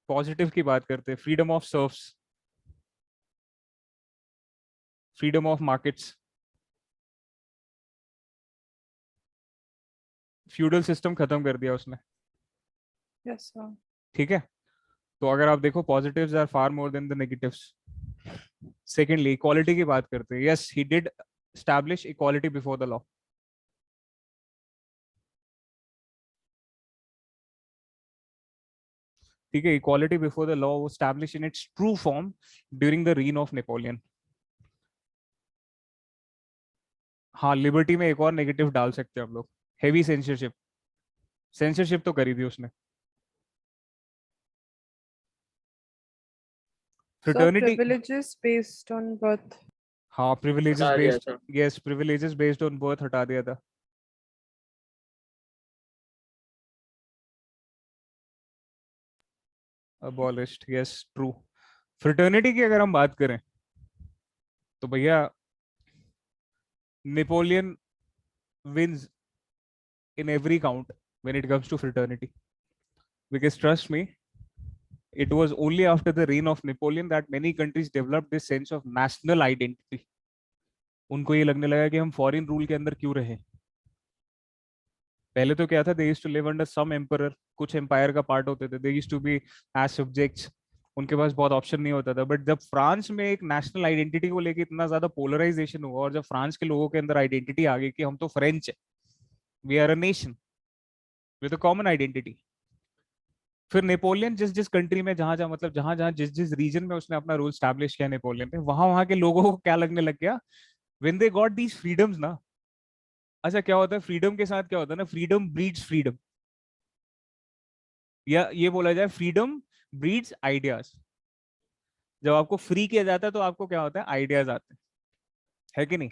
पॉजिटिव की बात करते हैं. Freedom of serves, freedom of markets, feudal system खत्म कर दिया उसने. Yes, sir. ठीक है, तो अगर आप देखो, positives are far more than the negatives. Secondly, equality की बात करते हैं. Yes, he did establish equality before the law. ठीक है, इक्वालिटी बिफोर द लॉ वो establish in its true form during the reign of Napoleon. हाँ, liberty में एक और नेगेटिव डाल सकते हैं हम लोग, हेवी सेंसरशिप. सेंसरशिप तो करी थी उसने. So fraternity, privileges based on birth. हाँ, प्रिविलेजेस हटा दिया बेस्ड, था. Yes, privileges based on birth हटा दिया था. abolished, yes, true. फ्रेटर्निटी की अगर हम बात करें तो भैया, Napoleon wins in every count when it comes to fraternity, because trust me, it was only after the reign of Napoleon that many countries developed this sense of national identity. उनको ये लगने लगा कि हम फॉरेन रूल के अंदर क्यों रहे. पहले तो क्या था, they used to live under some emperor, कुछ एम्पायर का पार्ट होते थे, they used to be as subjects, उनके पास बहुत ऑप्शन नहीं होता था। बट जब फ्रांस में एक नेशनल आइडेंटिटी को लेके इतना ज्यादा पोलराइजेशन हुआ, और जब फ्रांस के लोगों के अंदर आइडेंटिटी आ गई कि हम तो फ्रेंच है, we are a nation with a common identity, फिर नेपोलियन जिस जिस कंट्री में जहां जहां मतलब जहां जहां जिस जिस रीजन में उसने अपना रूल स्टैब्लिश किया नेपोलियन ने, वहां वहां के लोगों को क्या लगने लग गया, when they got these freedoms ना। अच्छा क्या होता है फ्रीडम के साथ, क्या होता है ना, फ्रीडम ब्रीड्स फ्रीडम, या ये बोला जाए फ्रीडम ब्रीड्स आइडियाज। जब आपको फ्री किया जाता है तो आपको क्या होता है, आइडियाज आते हैं, है कि नहीं?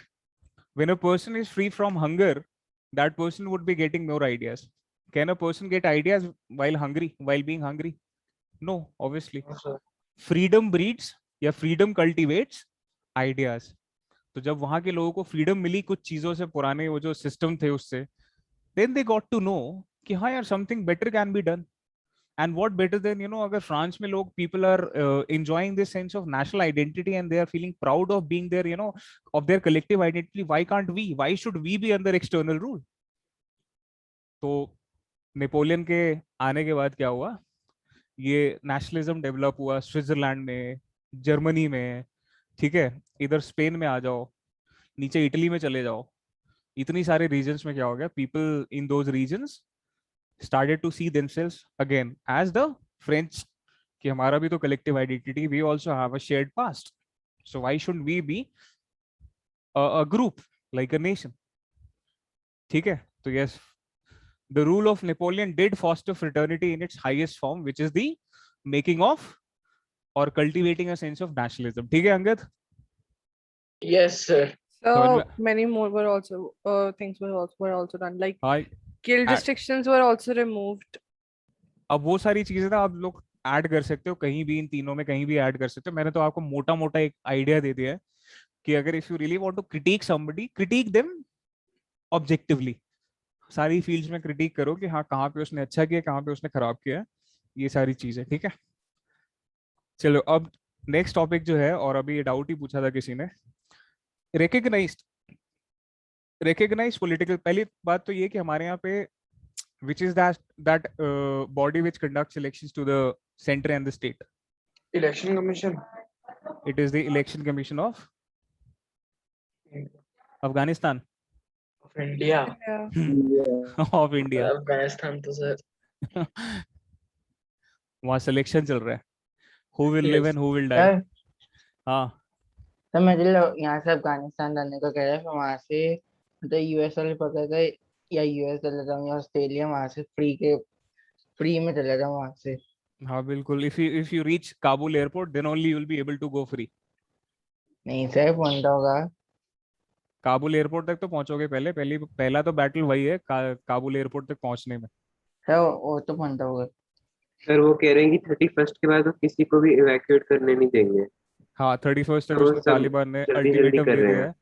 When a person is free from hunger, that person would be getting more ideas. Can a person get ideas while hungry, while being hungry? No, obviously. Freedom breeds या फ्रीडम कल्टीवेट्स आइडियाज। तो जब वहां के लोगों को फ्रीडम मिली कुछ चीजों से, पुराने वो जो सिस्टम थे उससे, then they got to know कि हाँ यार something better can be done. And what better then, अगर फ्रांस में लोग, people are enjoying this sense of national identity and they are feeling proud of being there, of their collective identity, why can't we, why should we be under external rule? तो Napoleon के आने के बाद क्या हुआ, ये nationalism develop हुआ Switzerland में, जर्मनी में, ठीक है, इधर स्पेन में आ जाओ, नीचे इटली में चले जाओ, इतनी सारे रीजन्स में क्या हो गया, people in those regions started to see themselves again as the French, कि हमारा भी तो collective identity, we also have a shared past, so why shouldn't we be a group like a nation? ठीक है, तो yes, the rule of Napoleon did foster fraternity in its highest form, which is the making of or cultivating a sense of nationalism. ठीक है Angad, Yes, sir. समझ So में? many more were also things were also done. Like हाँ, guild uh- restrictions were also removed. अब वो सारी चीजें ना आप लोग ऐड कर सकते हो कहीं भी, इन तीनों में कहीं भी ऐड कर सकते हो। मैंने तो आपको मोटा मोटा एक आइडिया दे दिया है कि अगर if you really want to critic somebody, critic them objectively, सारी फील्ड्स में क्रिटिक करो कि हाँ कहाँ पे उसने अच्छा किया, कहाँ पे उसने खराब किया, ये सारी चीजें, ठीक है? चलो अब नेक्स्ट टॉपिक जो है, और अभी ये डाउट ही पूछा था किसी ने, रिकग्नाइज्ड पॉलिटिकल। पहली बात तो ये कि हमारे यहाँ पे which is that body which conducts elections to the center and the state. Election Commission It is the Election Commission of Afghanistan. of India. Yeah. Of India. Afghanistan तो सर वहाँ सिलेक्शन चल रहा है, who will live Yes. and who will die. Sir हाँ sir मुझे यहाँ से अफगानिस्तान डालने को कह रहे हैं, फिर वहाँ से मतलब यूएस वाले पकड़ गए, या यूएस चला जाऊँ या ऑस्ट्रेलिया, वहाँ से फ्री में चला जाऊँ वहाँ से। हाँ बिल्कुल, if you reach Kabul airport then only you will be able to go free. नहीं सर पहुंचता होगा। काबुल एयरपोर्ट तक तो पहुंचोगे, पहला तो बैटल वही है काबुल एयरपोर्ट तक पहुंचने में। सर वो तो पहुंचता होगा। सर वो कह रहे हैं कि 31st के बाद वो किसी को भी इवैक्यूएट करने नहीं देंगे। हाँ 31st तक तो उसको सब तालिबान ने जल्दी अल्टीमेटम कर दे रहे दिया हैं। है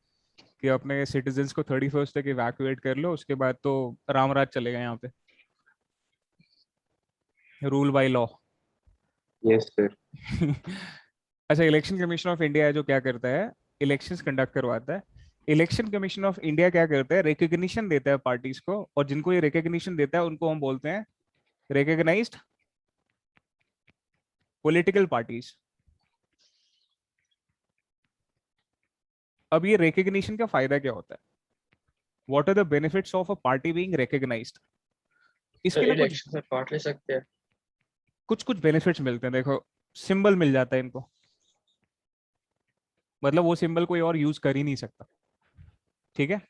कि अपने सिटीजन्स को 31st तक इवैक्यूएट कर लो, उसके बाद तो रामराज चलेगा यहाँ पे, rule by law. Yes sir. अच्छा, इलेक्शन कमीशन ऑफ इंडिया है जो क्या करता है, इलेक्शंस कंडक्ट करवाता है। इलेक्शन कमीशन ऑफ इंडिया क्या करता है, रिकग्निशन देता है पार्टीज को, और जिनको ये रिकग्निशन देता है उनको हम बोलते हैं रिकग्नाइज्ड पॉलिटिकल पार्टीज। अब ये रिकग्निशन का फायदा क्या होता है, what are the benefits of a party being recognised? इसके लिए कुछ इलेक्शन में पार्ट ले सकते हैं। कुछ बेनिफिट्स मिलते हैं। देखो, सिंबल मिल जाता है इनको, मतलब वो सिंबल कोई और यूज कर ही नहीं सकता, ठीक है?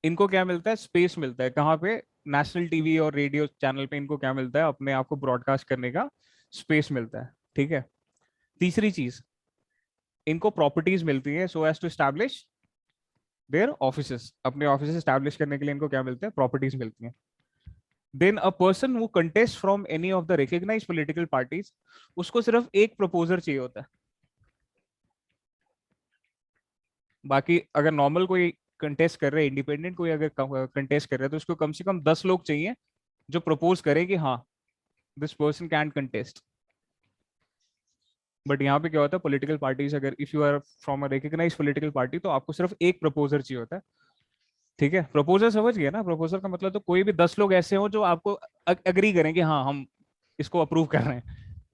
इनको क्या मिलता है, स्पेस मिलता है। कहाँ पे? नेशनल टीवी और रेडियो चैनल पे इनको क्या मिलता है, अपने आप को ब्रॉडकास्ट करने का स्पेस मिलता है, ठीक है? तीसरी चीज, इनको प्रॉपर्टीज मिलती है so as to establish their offices. अपने ऑफिस एस्टैब्लिश करने के लिए इनको क्या मिलते हैं, प्रॉपर्टीज मिलती हैं। Then a person who contest from any of the recognised political parties, उसको सिर्फ एक प्रपोजर चाहिए होता है। बाकी अगर नॉर्मल कोई कंटेस्ट कर रहे हैं, इंडिपेंडेंट कोई अगर कंटेस्ट कर रहे हैं, तो उसको कम से कम 10 लोग चाहिए जो प्रपोज करे कि हाँ this person can contest. But यहाँ पे क्या होता है, पॉलिटिकल पार्टीज, अगर if you are from a recognised political party तो आपको सिर्फ एक प्रपोजर चाहिए होता है, ठीक है? प्रपोजर समझ गए ना? प्रपोजर का मतलब तो कोई भी 10 लोग ऐसे हो जो आपको अग्री करें कि हाँ हम इसको अप्रूव कर रहे हैं,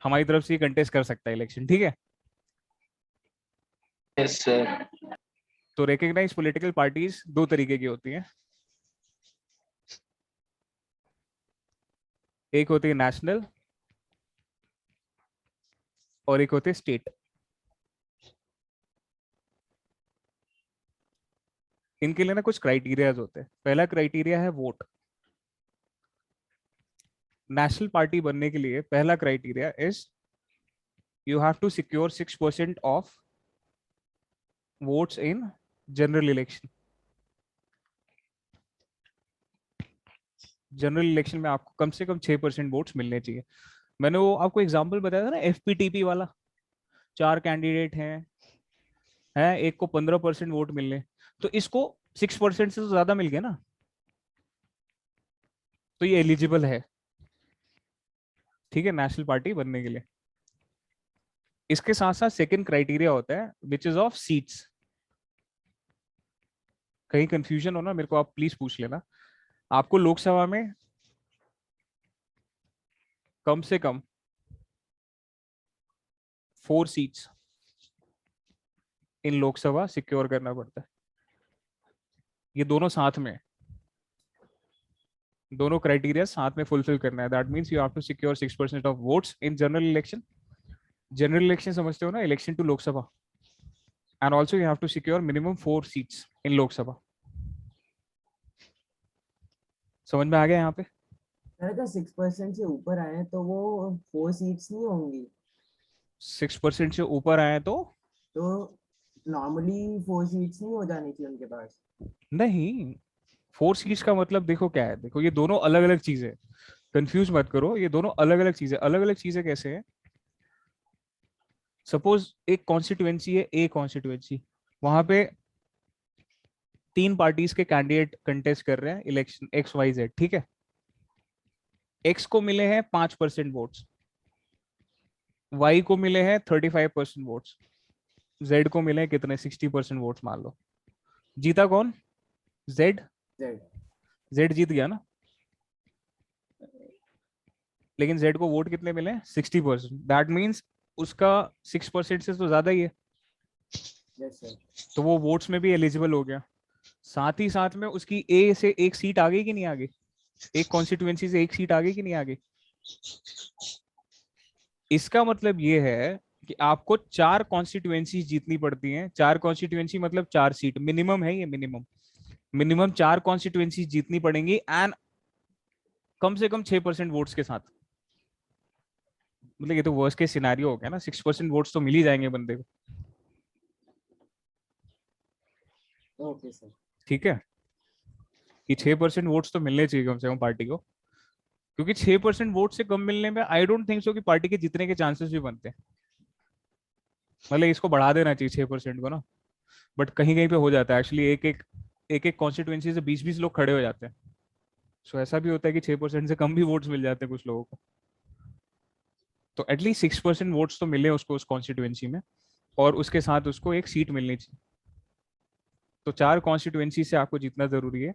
हमारी तरफ से कंटेस्ट कर सकता है इलेक्शन, ठीक है। Yes sir. तो रिकग्नाइज पॉलिटिकल पार्टीज दो तरीके की होती हैं, एक होती है नेशनल और एक होती है स्टेट। इनके लिए ना कुछ क्राइटेरियाज होते हैं। पहला क्राइटेरिया है वोट। नेशनल पार्टी बनने के लिए पहला criteria is you have to secure 6% of votes in general election. General election में आपको कम से कम 6% वोट्स मिलने चाहिए। मैंने वो आपको एग्जांपल बताया था ना, एफपीटीपी वाला, 4 कैंडिडेट हैं, एक को 15% वोट मिलने, तो इसको 6% से तो ज्यादा मिल गया ना, तो ये एलिजिबल है, ठीक है, नेशनल पार्टी बनने के लिए। इसके साथ साथ सेकंड क्राइटेरिया होता है विच इज ऑफ सीट्स। कहीं कंफ्यूजन हो ना, मेरे को आप प्लीज पूछ लेना। आपको लोकसभा में कम से कम 4 सीट्स इन लोकसभा सिक्योर करना पड़ता है। ये दोनों साथ में, दोनों क्राइटेरिया साथ में फुलफिल करना है। That means you have to secure 6% of votes in general election. General election समझते हो ना, election to Lok Sabha, and also you have to secure minimum 4 seats in Lok Sabha. समझ में आ गया यहाँ पे? अगर 6% से ऊपर आए तो वो 4 सीट्स नहीं होंगी? 6% से ऊपर आए तो नॉर्मली 4 सीट्स नहीं हो जानी चाहिए उनके पास? नहीं, 4 सीट्स का मतलब देखो क्या है, देखो ये दोनों अलग अलग चीजें, कंफ्यूज मत करो, ये दोनों अलग अलग चीजें। अलग अलग चीजें कैसे हैं? सपोज एक कॉन्स्टिट्यूएंसी है, ए कॉन्स्टिट्यूएंसी, वहां पे 3 पार्टीज के कैंडिडेट कंटेस्ट कर रहे हैं इलेक्शन एक्स वाई जेड, ठीक है। एक्स को मिले हैं 5% वोट्स, वाई को मिले हैं 35% वोट्स, जेड को मिले हैं कितने, 60% वोट्स मान लो। जीता कौन? जेड। जेड। जेड जीत गया ना, लेकिन जेड को वोट कितने मिले? 60%। दैट मीन्स उसका 6% से तो ज्यादा ही है, यस सर। तो वो वोट्स में भी एलिजिबल हो गया। साथ ही साथ में उसकी ए से एक सीट आ गई कि नहीं आ गई? एक कॉन्स्टिट्यूएंसी से एक सीट आ गई कि नहीं आ गई? इसका मतलब ये है कि आपको 4 कॉन्स्टिट्यूएंसी जीतनी पड़ती हैं। 4 कॉन्स्टिट्यूएंसी मतलब 4 सीट मिनिमम है, ये मिनिमम। मिनिमम 4 कॉन्स्टिट्यूएंसी जीतनी पड़ेंगी एंड कम से कम 6% वोट्स के साथ। मतलब ये तो वर्स्ट केस सिनेरियो हो गया ना, 6% वोट्स तो मिल ही जाएंगे बंदे को, ओके सर। ठीक है। कि 6% वोट्स तो मिलने चाहिए कम से कम पार्टी को, क्योंकि 6% वोट से कम मिलने में आई डोंट थिंक सो कि पार्टी के जीतने के चांसेस भी बनते हैं। मतलब इसको बढ़ा देना चाहिए 6% को ना, बट कहीं कहीं पे हो जाता है एक्चुअली, एक एक कॉन्स्टिट्यूएंसी से 20-20 लोग खड़े हो जाते हैं। सो ऐसा भी होता है कि 6% से कम भी वोट्स मिल जाते हैं कुछ लोगों को। तो एटलीस्ट 6% वोट्स तो मिले उसको उस कॉन्स्टिट्यूएंसी में, और उसके साथ उसको एक सीट मिलनी चाहिए। तो 4 कॉन्स्टिट्यूएंसी से आपको जीतना जरूरी है,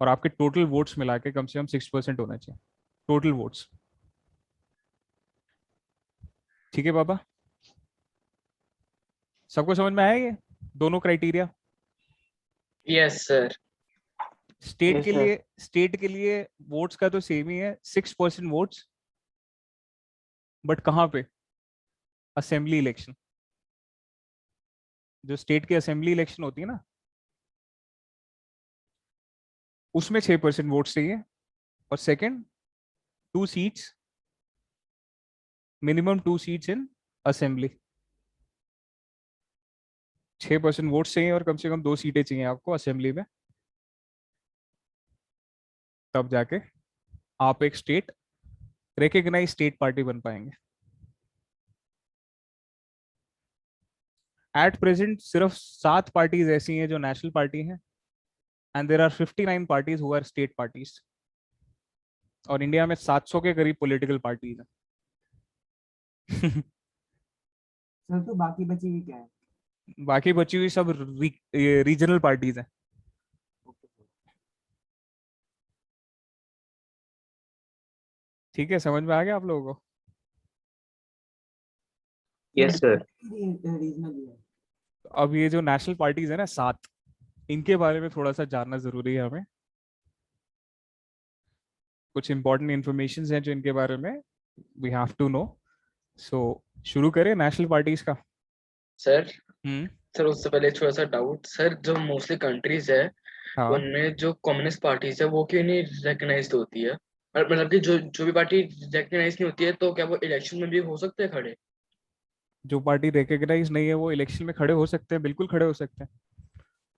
और आपके टोटल वोट्स मिला के कम से कम 6% होना चाहिए, टोटल वोट्स। ठीक है बाबा, सबको समझ में आया ये दोनों criteria? Yes sir. State yes के सर। लिए, स्टेट के लिए वोट्स का तो सेम ही है, 6% वोट्स, बट कहाँ पे? Assembly election. जो स्टेट की असेंबली इलेक्शन होती है ना, उसमें 6% वोट्स चाहिए। और second, 2 seats, minimum 2 seats in assembly. 6% votes चाहिए और कम से कम 2 सीटें चाहिए आपको असेंबली में, तब जाके आप एक स्टेट रिकग्नाइज स्टेट पार्टी बन पाएंगे। एट प्रेजेंट सिर्फ 7 पार्टीज ऐसी हैं जो नेशनल पार्टी हैं, and there are 59 parties who are state parties. और इंडिया में 700 के करीब पॉलिटिकल पार्टीज हैं। सर तो बाकी बची हुई क्या है? बाकी बची हुई सब रीजनल पार्टीज हैं। Okay sir. ठीक है, समझ में आ गया आप लोगों को? Yes sir. रीजनल है। अब ये जो नेशनल पार्टीज है ना 7, इनके बारे में थोड़ा सा जानना जरूरी है हमें। कुछ इंपॉर्टेंट इंफॉर्मेशन हैं जो इनके बारे में वी हैव टू नो। सो शुरू करें नेशनल पार्टीज का। सर हम्म। सर उससे पहले एक छोटा सा डाउट सर, जो मोस्टली कंट्रीज है हाँ, उनमें जो कम्युनिस्ट पार्टीज है वो क्यों नहीं रिकग्नाइज होती है? मतलब कि जो भी पार्टी रिकग्नाइज नहीं होती है तो क्या वो इलेक्शन में भी हो सकते हैं खड़े? जो पार्टी रिकग्नाइज नहीं है वो इलेक्शन में खड़े हो सकते हैं, बिल्कुल खड़े हो सकते हैं।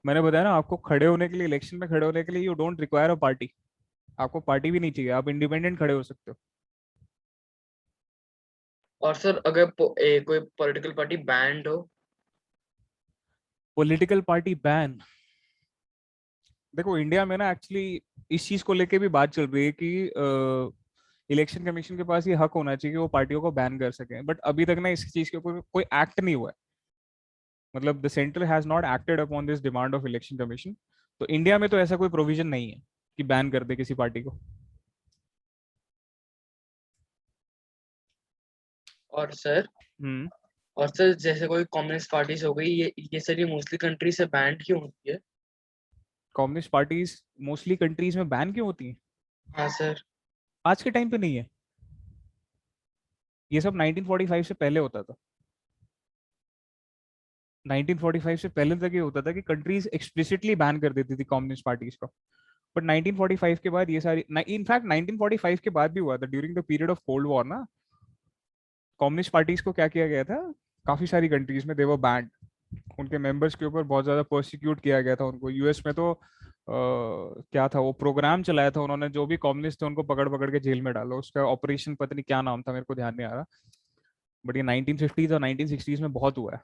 मैंने बताया ना आपको, खड़े होने के लिए, इलेक्शन में खड़े होने के लिए you don't require a party. आपको पार्टी भी नहीं चाहिए, आप इंडिपेंडेंट खड़े हो सकते हो। और सर अगर कोई पॉलिटिकल पार्टी बैंड हो? पॉलिटिकल पार्टी बैन, देखो इंडिया में ना एक्चुअली इस चीज को लेके भी बात चल रही है कि इलेक्शन कमीशन के पास ये हक होना चाहिए कि वो पार्टियों को बैन कर सके, बट अभी तक ना इस चीज के ऊपर कोई एक्ट नहीं हुआ है। मतलब the centre has not acted upon this demand of election commission. तो इंडिया में तो ऐसा कोई प्रोविजन नहीं है कि बैन कर दे किसी पार्टी को। और सर हम्म। जैसे कोई कम्युनिस्ट पार्टीज हो गई, ये सारी मोस्टली कंट्री से बैंड क्यों होती है? कम्युनिस्ट पार्टीज मोस्टली कंट्रीज में बैन क्यों होती हैं? हाँ सर। आज के टाइम पे नहीं है, ये सब 1945 से पहले होता था। 1945 से पहले तक ये होता था कि कंट्रीज एक्सप्लिसिटली बैन कर देती थी कम्युनिस्ट पार्टीज को। बट 1945 के बाद ये सारी, इनफैक्ट 1945 के बाद भी हुआ था, during the period of cold war ना, कम्युनिस्ट पार्टीज को क्या किया गया था, काफी सारी कंट्रीज में दे वर बैंड। उनके मेंबर्स के ऊपर बहुत ज्यादा प्रोसिक्यूट किया गया था उनको। यूएस में तो क्या था वो प्रोग्राम चलाया था उन्होंने, जो भी कम्युनिस्ट थे उनको पकड़ पकड़ के जेल में डालो। उसका ऑपरेशन पता नहीं क्या नाम था, मेरे को ध्यान नहीं आ रहा। बट ये 1950s और 1960s में बहुत हुआ है।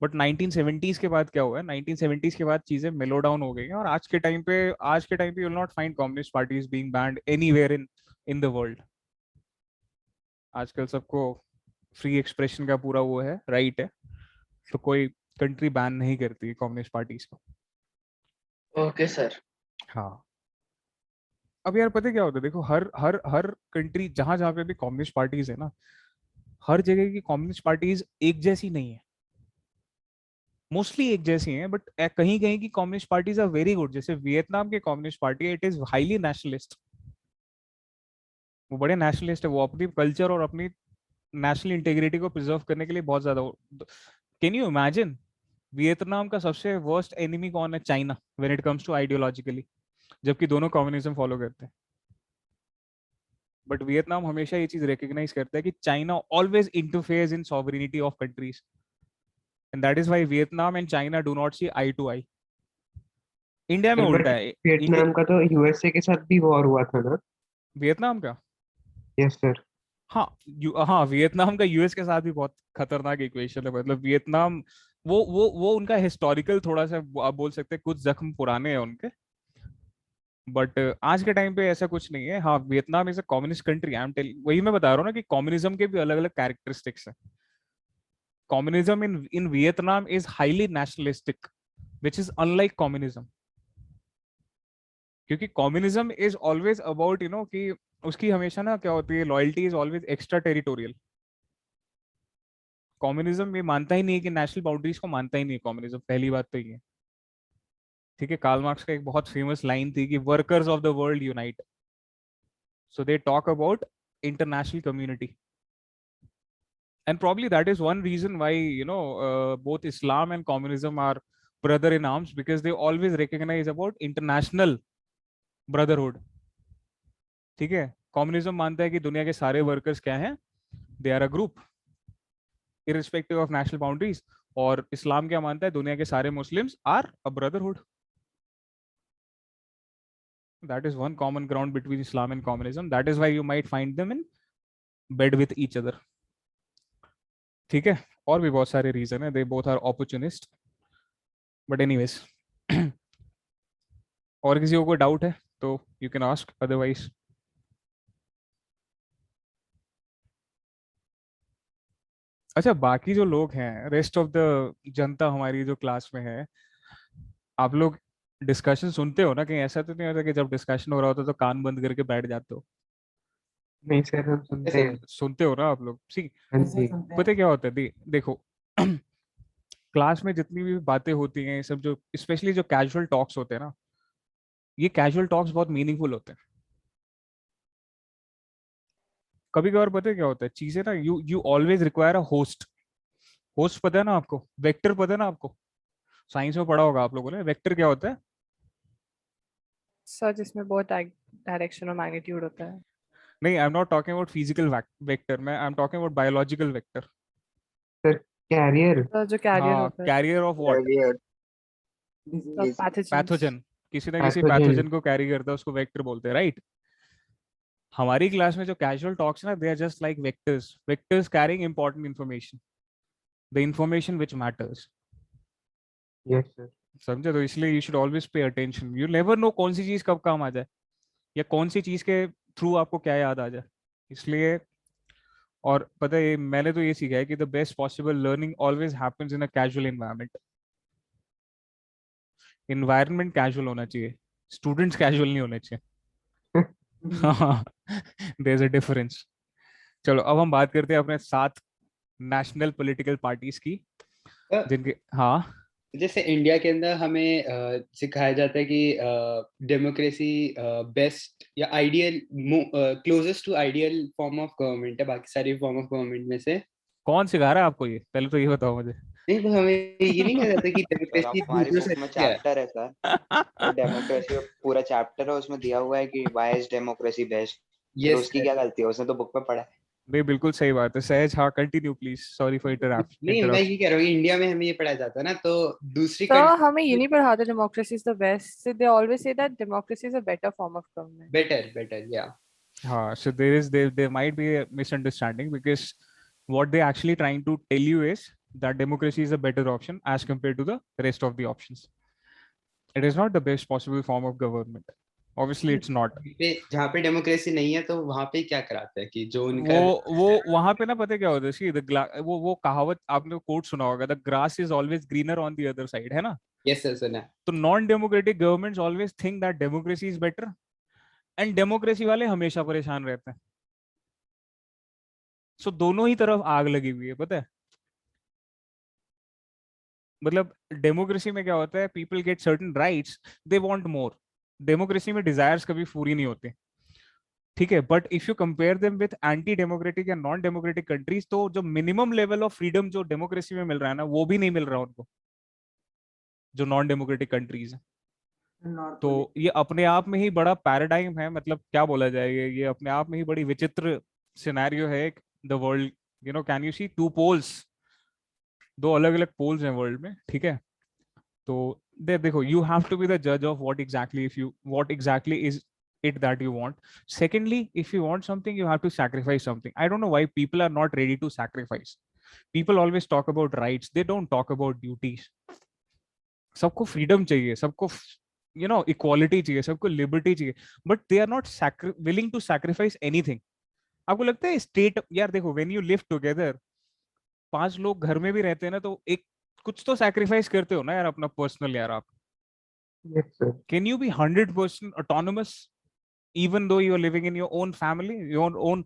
बट 1970s के बाद क्या हुआ है, 1970s के बाद चीजें मेलो डाउन हो गई हैं, और आज के टाइम पे you will not find communist parties being band anywhere in in the world. आजकल सबको फ्री एक्सप्रेशन का पूरा वो है, राइट है। तो कोई कंट्री बैन नहीं करती कम्युनिस्ट पार्टीज को। Okay sir. हाँ। अब यार पता है क्या होता है, देखो हर हर हर कंट्री जहां जहां पे भी कम्युनिस्ट पार्टीज है ना, हर जगह की कम्युनिस्ट पार्टीज एक जैसी नहीं है। मोस्टली एक जैसी हैं, बट कहीं कहीं की communist parties are very good. जैसे वियतनाम की communist party, it is highly nationalist. वो बड़े नेशनलिस्ट है, वो अपनी कल्चर और अपनी नेशनल इंटीग्रिटी को प्रिजर्व करने के लिए बहुत ज्यादा। कैन यू इमेजिन, वियतनाम का सबसे वर्स्ट एनिमी कौन है? China, when it comes to ideologically, जबकि दोनों कम्युनिज्म फॉलो करते हैं। बट वियतनाम हमेशा ये चीज रिकॉग्नाइज करता है कि China always interferes in sovereignty of countries, and that is why Vietnam and China do not see eye to eye. India में सर उल्टा बट है। वियतनाम का तो यूएसए के साथ भी वॉर हुआ था ना? वियतनाम का, यस सर। हाँ हाँ, वियतनाम का यूएस के साथ भी बहुत खतरनाक इक्वेशन है। मतलब वियतनाम, वो उनका हिस्टोरिकल थोड़ा सा आप बोल सकते हैं, कुछ जख्म पुराने हैं उनके। बट आज के टाइम पे ऐसा कुछ नहीं है। हाँ, Vietnam is a communist country, I am telling, वही मैं बता रहा हूँ ना कि कम्युनिज्म के भी अलग अलग कैरेक्टरिस्टिक्स हैं। Communism in Vietnam is highly nationalistic, which is unlike communism. क्योंकि कम्युनिज्म इज ऑलवेज अबाउट कि उसकी हमेशा ना क्या होती है, loyalty is always extra territorial. Communism ये मानता ही नहीं है कि नेशनल बाउंड्रीज को मानता ही नहीं है कम्युनिज्म, पहली बात तो ये। ठीक है, कार्ल मार्क्स का एक बहुत फेमस लाइन थी कि workers of the world unite, so they talk about international community. And probably that is one reason why both Islam and communism are brother in arms, because they always recognize about international brotherhood. ठीक है, communism मानता है कि दुनिया के सारे workers क्या हैं, they are a group irrespective of national boundaries। और इस्लाम क्या मानता है, दुनिया के सारे Muslims are a brotherhood. That is one common ground between Islam and communism. That is why you might find them in bed with each other। ठीक है, और भी बहुत सारे रीजन है, they both are opportunist, but anyways. और किसी को कोई डाउट है तो यू कैन आस्क, अदरवाइज। अच्छा, बाकी जो लोग हैं, रेस्ट ऑफ द जनता हमारी जो क्लास में है, आप लोग डिस्कशन सुनते हो ना? कहीं ऐसा तो नहीं होता कि जब डिस्कशन हो रहा होता तो कान बंद करके बैठ जाते हो? नहीं सर हम सुनते हैं। सुनते हो ना आप लोग? सी हाँ कैसे जी। सुनते हैं? पता है क्या होता है? देखो क्लास में जितनी भी बातें होती हैं, ये सब जो स्पेशली जो कैजुअल टॉक्स होते हैं ना, ये कैजुअल टॉक्स बहुत मीनिंगफुल होते हैं। कभी कभार पता है क्या होता है, चीजें ना, you you always require a host. Host पता है ना आपको? वेक्टर पता है ना आपको? साइंस में पढ़ा होगा आप लोगों ने, वेक्टर क्या होता है? सर जिसमें बहुत डायरेक्शन और मैग्नीट्यूड होता है। नहीं, I am not talking about physical vector, मैं I am talking about biological vector. Sir carrier. Sir जो कैरियर हाँ, होता है, carrier of what? Disease. Pathogens. Pathogen. किसी ना किसी पैथोजन। पैथोजन को कैरी करता है, उसको वेक्टर बोलते हैं, राइट? हमारी क्लास में जो कैजुअल टॉक्स ना, they are just like vectors, vectors carrying important information, the information which matters. Yes sir. समझे? तो इसलिए you should always pay attention, you never know कौन सी चीज कब काम आ जाए, या कौन सी चीज के थ्रू आपको क्या याद आ जाए। इसलिए, और पता है मैंने तो ये सीखा है कि the best possible learning always happens in a casual environment. Environment casual होना चाहिए, स्टूडेंट्स कैजुअल नहीं होने चाहिए। हाँ, देयर इज अ डिफरेंस। चलो अब हम बात करते हैं अपने 7 नेशनल पॉलिटिकल पार्टीज की, जिनके, हाँ। जैसे इंडिया के अंदर हमें सिखाया जाता है कि डेमोक्रेसी बेस्ट या ideal closest to ideal form of government है बाकी सारी फॉर्म ऑफ गवर्नमेंट में से। कौन सिखा रहा है आपको ये? पहले तो ये बताओ मुझे। नहीं तो हमें ये नहीं कहा जाता कि सर डेमोक्रेसी हमारी दूसरों से बुक में अच्छी है। चैप्टर है सर, डेमोक्रेसी का पूरा चैप्टर है, उसमें दिया हुआ है कि व्हाई इज डेमोक्रेसी बेस्ट। फिर यस उसकी क्या गलती है, उसने तो बुक में पढ़ा है। नहीं, बिल्कुल सही बात है सहज। हाँ, कंटिन्यू प्लीज, सॉरी फॉर नहीं मैं ये कह रहा हूँ कि इंडिया में हमें ये पढ़ाया जाता है ना, तो दूसरी सर कंट्री हमें ये नहीं पढ़ाते democracy is the best, they always say that democracy is a better form of government. Better या हाँ, so there might be a misunderstanding, because what they actually trying to tell you is that democracy is a better option as compared to the rest of the options. It is not the best possible form of government. Obviously it's not. जहाँ पे democracy नहीं है तो वहाँ पे क्या कराते हैं कि जो उनका वो वहां पे ना, पता है क्या होता है? See, वो कहावत आपने कोट सुना होगा, the grass is always greener on the other side, है ना? यस सर सुना है। तो non democratic governments always think that democracy is better, and democracy वाले हमेशा परेशान रहते हैं। सो दोनों ही तरफ आग लगी हुई है, पता है? मतलब डेमोक्रेसी में क्या होता है, people get certain rights, they want more. Democracy में डिजायर्स कभी पूरी नहीं होते, ठीक है? But if you compare them with anti democratic या नॉन डेमोक्रेटिक कंट्रीज, तो जो मिनिमम लेवल ऑफ फ्रीडम जो डेमोक्रेसी में मिल रहा है ना, वो भी नहीं मिल रहा उनको, जो नॉन डेमोक्रेटिक कंट्रीज है। तो ये अपने आप में ही बड़ा पैराडाइम है, मतलब क्या बोला जाए, ये अपने आप में ही बड़ी विचित्र सिनेरियो है the world. Can you see 2 polls, 2 अलग अलग पोल्स हैं वर्ल्ड में, ठीक है? तो देखो, you have to be the जज of what exactly is it that you want. Secondly, if you want something, you have to sacrifice something. I don't know why people are not ready to sacrifice. People always talk about rights, they don't talk about duties. सबको freedom चाहिए, सबको equality चाहिए, सबको liberty चाहिए, but they are not willing to sacrifice anything. आपको लगता है state, यार देखो, व्हेन यू लिव टुगेदर, 5 लोग घर में भी रहते हैं ना, तो एक कुछ तो सैक्रिफाइस करते हो ना यार, अपना पर्सनल। यार आप yes sir. Can you be 100% autonomous even though you are living in your own family, your own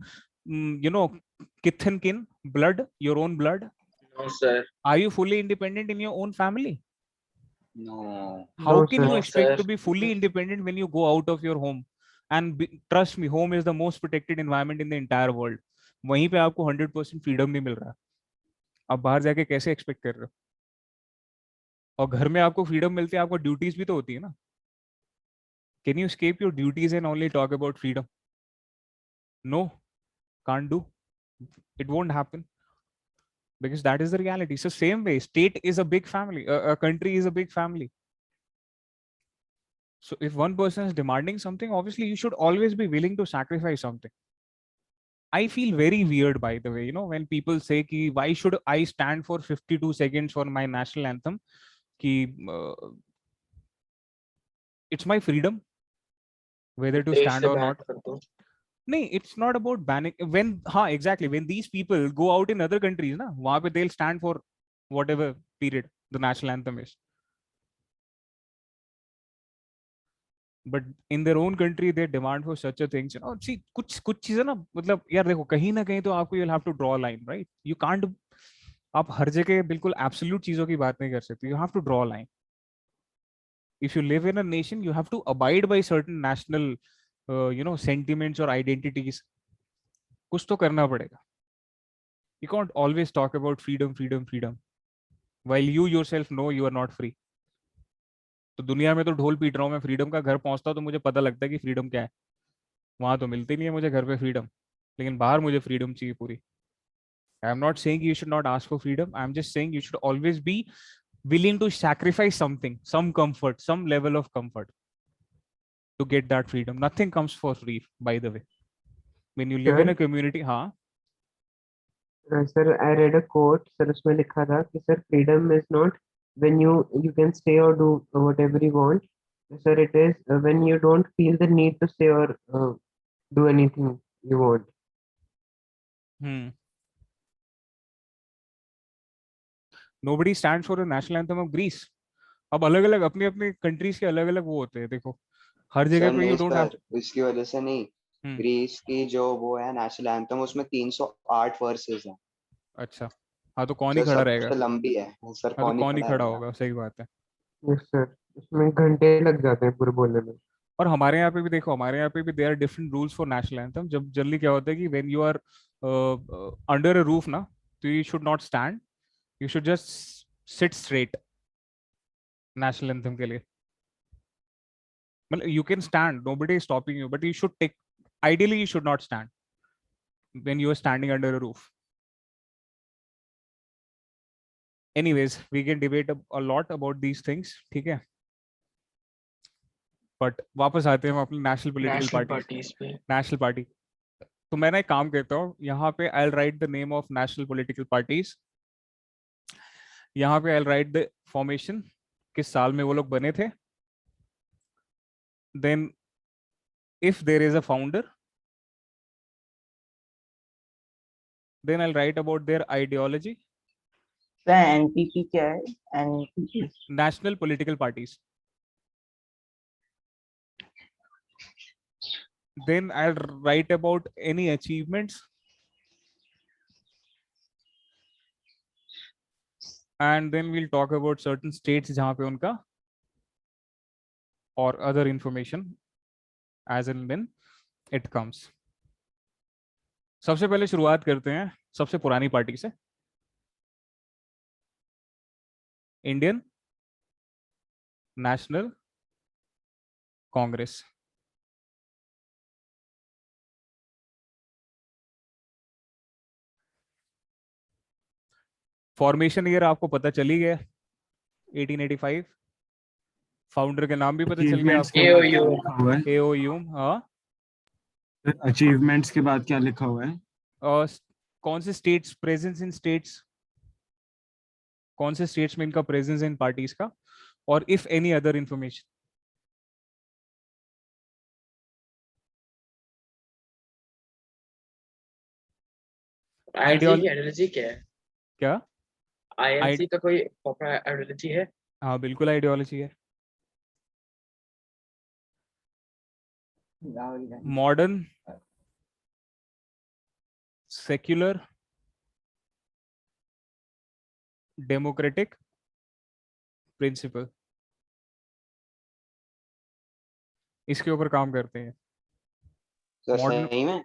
kith and kin, blood, your own blood? No, sir. Are you fully independent in your own family? No. How No, can sir. you No, expect sir. to be fully independent when you go out of your home? And trust me, home is the most protected environment in the entire world. वहीं पे आपको 100% freedom नहीं मिल रहा, आप बाहर जाके कैसे expect कर रहे हो? और घर में आपको फ्रीडम मिलती है, आपको ड्यूटीज भी तो होती है ना। Can you escape your duties and only talk about freedom? No, can't do. It won't happen, because that is the reality. So same way, state is a big family, a country is a big family. So if one person is demanding something, obviously you should always be willing to sacrifice something. I feel very weird, by the way, when people say ki, why should I stand for 52 seconds for my national anthem? Ki, it's my freedom whether to देश stand से or ban not. कर दो। No, it's not about banning. Exactly, when these people go out in other countries, na, wahan pe they'll stand for whatever period the national anthem is. But in their own country they demand for such a things, you know. See कुछ चीजें ना, मतलब यार देखो, कहीं ना कहीं तो आपको you will have to draw line, right? You can't, आप हर जगह बिल्कुल एब्सोल्यूट चीजों की बात नहीं कर सकते, you have to draw line. If you live in a nation, you have to abide by certain national you know sentiments और आइडेंटिटीज। कुछ तो करना पड़ेगा। You can't always talk about freedom, freedom, freedom, while you yourself know you are not free. तो दुनिया में तो ढोल पीट रहा हूँ मैं फ्रीडम का, घर पहुंचता हूँ तो मुझे पता लगता है कि फ्रीडम क्या है। वहां तो मिलती नहीं है मुझे घर पे फ्रीडम, लेकिन बाहर मुझे फ्रीडम चाहिए पूरी। आई am not saying you should not ask for freedom. I'm just saying you should always be willing to sacrifice something, some comfort, some level of comfort to get that freedom. Nothing comes for free, by the way. When you live in sir a community, हाँ, sir I read a quote sir, उसमें लिखा था कि sir freedom is not when you can stay और do whatever you want, sir it is when you don't feel the need to stay और do anything you want. Hmm, nobody stands for the national anthem of Greece. अब अलग अलग अपनी अपनी countries के अलग अलग वो होते हैं, देखो हर जगह सर पे यू नहीं डोंट हैव। सर, इसकी वजह से नहीं। हम्म, ग्रीस की जो वो है नेशनल एंथम, उसमें 308 वर्सेस हैं। अच्छा। हाँ तो कौन ही सर खड़ा रहेगा? सबसे लंबी है। सर हाँ तो कौन ही कौन ही खड़ा खड़ा रहेगा। होगा, सही बात है। यस सर, उसमें घंटे लग जाते हैं पूरे बोलने में। और हमारे यहाँ पे भी देखो, हमारे यहाँ पे भी there are different rules for national anthem. जब जनरली क्या होता है कि when you are under a roof ना, तो you should not stand, you should just sit straight national anthem के लिए। मतलब you can stand, nobody is stopping you, but you should take, ideally you should not stand when you are standing under a roof. Anyways we can debate a lot about these things, ठीक है। But वापस आते हैं हम अपनी national political national parties. Parties पे। National party, तो मैं ना एक काम करता हूँ, यहाँ पे I write the name of national political parties. यहाँ पे आई राइट द फॉर्मेशन, किस साल में वो लोग बने थे। Then if there is a founder, then I write about their ideology. Sir NPP क्या है? NPP national political parties. Then I write about any achievements, and then we'll talk about certain states जहाँ पे उनका, और other information as and when it comes. सबसे पहले शुरुआत करते हैं सबसे पुरानी पार्टी से, Indian National Congress. Formation year आपको पता चली गया, 1885। फाउंडर के नाम भी पता चल गया अचीवमेंट्स के आपको, बाद क्या एओयू। लिखा हुआ है? एओयू। हाँ, अचीवमेंट्स के बाद क्या लिखा हुआ है? और कौन से स्टेट्स, प्रेजेंस इन स्टेट्स, कौन से स्टेट्स में इनका प्रेजेंस इन पार्टीज का, और if any other information. INC की आइडियोल आइडियोलॉजी क्या है? क्या? आईएनसी का कोई प्रॉपर आइडियोलॉजी है? हाँ बिल्कुल आइडियोलॉजी है। Rahul Gandhi. Modern secular democratic principle, इसके ऊपर काम करते हैं। सर मॉडर्न सही में।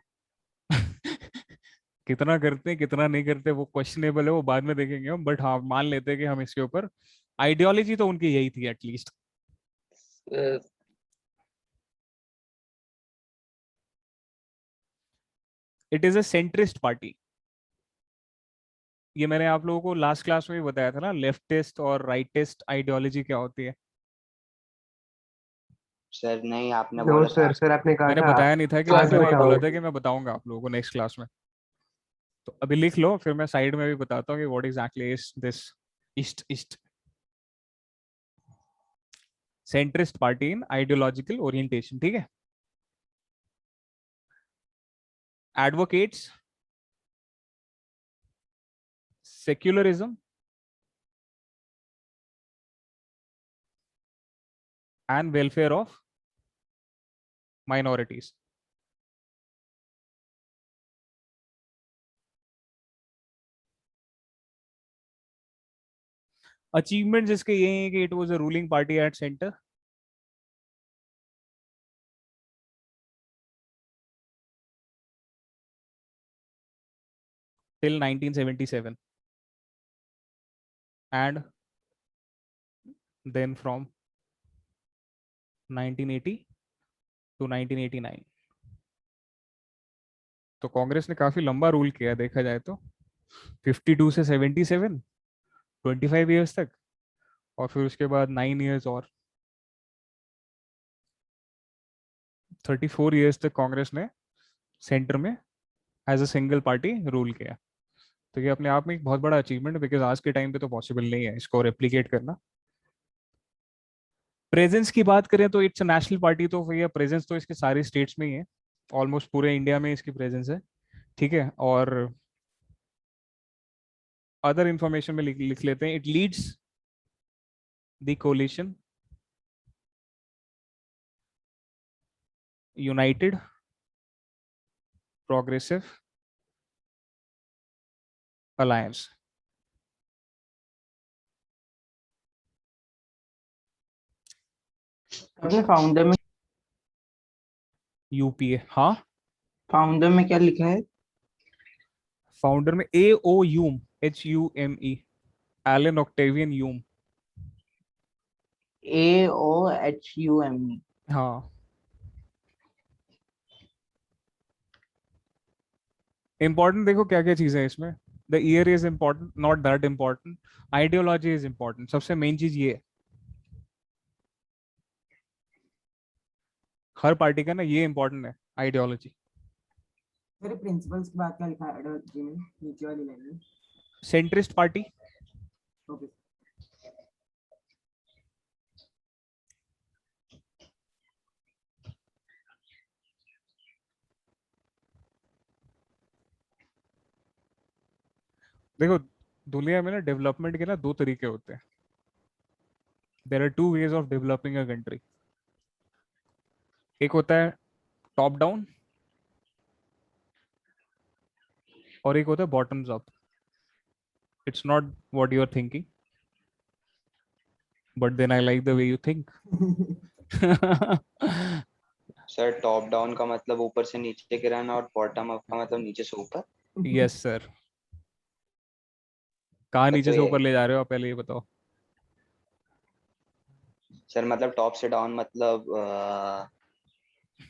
कितना करते हैं कितना नहीं करते वो क्वेश्चनेबल है, वो बाद में देखेंगे हम, बट हाँ मान लेते हैं कि हम इसके ऊपर, आइडियोलॉजी तो उनकी यही थी at least. A, it is a centrist party. ये मैंने आप लोगों को लास्ट क्लास में भी बताया था ना, लेफ्टिस्ट और राइटिस्ट आइडियोलॉजी क्या होती है। सर नहीं, आपने नो बोला था। सर, सर आपने कहा मैंने था बताया नहीं था कि आज मैंने ये बताओ। बोला था कि मैं बताऊंगा आप लोगों को नेक्स्ट क्लास में। तो अभी लिख लो, फिर मैं साइड में भी बताता हूँ कि what exactly is this east east centrist party in ideological orientation, ठीक है। Advocates secularism and welfare of minorities. Achievements जिसके ये हैं कि it was a ruling party at center. Till 1977. And then from 1980 to 1989. तो कांग्रेस ने काफी लंबा रूल किया देखा जाए तो 52 से 77, 25 इयर्स तक, और फिर उसके बाद 9 इयर्स और 34 इयर्स तक कांग्रेस ने सेंटर में as a single party rule किया। तो ये अपने आप में एक बहुत बड़ा अचीवमेंट है, बिकॉज आज के टाइम पे तो पॉसिबल नहीं है इसको रेप्लिकेट करना। प्रेजेंस की बात करें तो इट्स नेशनल पार्टी, तो ये प्रेजेंस तो इसके सारे स्टेट्स में ही है, ऑलमोस्ट पूरे इंडिया में इसकी प्रेजेंस है, ठीक है। और अदर इंफॉर्मेशन में लिख लेते हैं, it leads the coalition United Progressive Alliance. अपने फाउंडर में यूपीए, हाँ फाउंडर में क्या लिखा है? फाउंडर में AO Hume, HUME, Allan Octavian Hume. AOHUME। हाँ, इंपॉर्टेंट देखो क्या क्या चीजें हैं इसमें। The year is important, not that important. Ideology is important, सबसे मेन चीज ये है हर पार्टी का ना, ये इंपॉर्टेंट है आइडियोलॉजी। सर प्रिंसिपल्स की बात क्या लिखा है आइडियोलॉजी में, नीचे वाली लाइन में? Centrist party. ओके। देखो दुनिया में ना डेवलपमेंट के ना दो तरीके होते हैं। There are two ways of developing a country. एक होता है टॉप डाउन और एक होता है bottoms up. It's not what you are thinking, but then I like the way you think. Sir top down का मतलब ऊपर से नीचे गिराना और बॉटम अप का मतलब नीचे से ऊपर। Yes sir. कहाँ नीचे से ऊपर ले जा रहे हो आप, पहले ये बताओ। सर मतलब टॉप से डाउन मतलब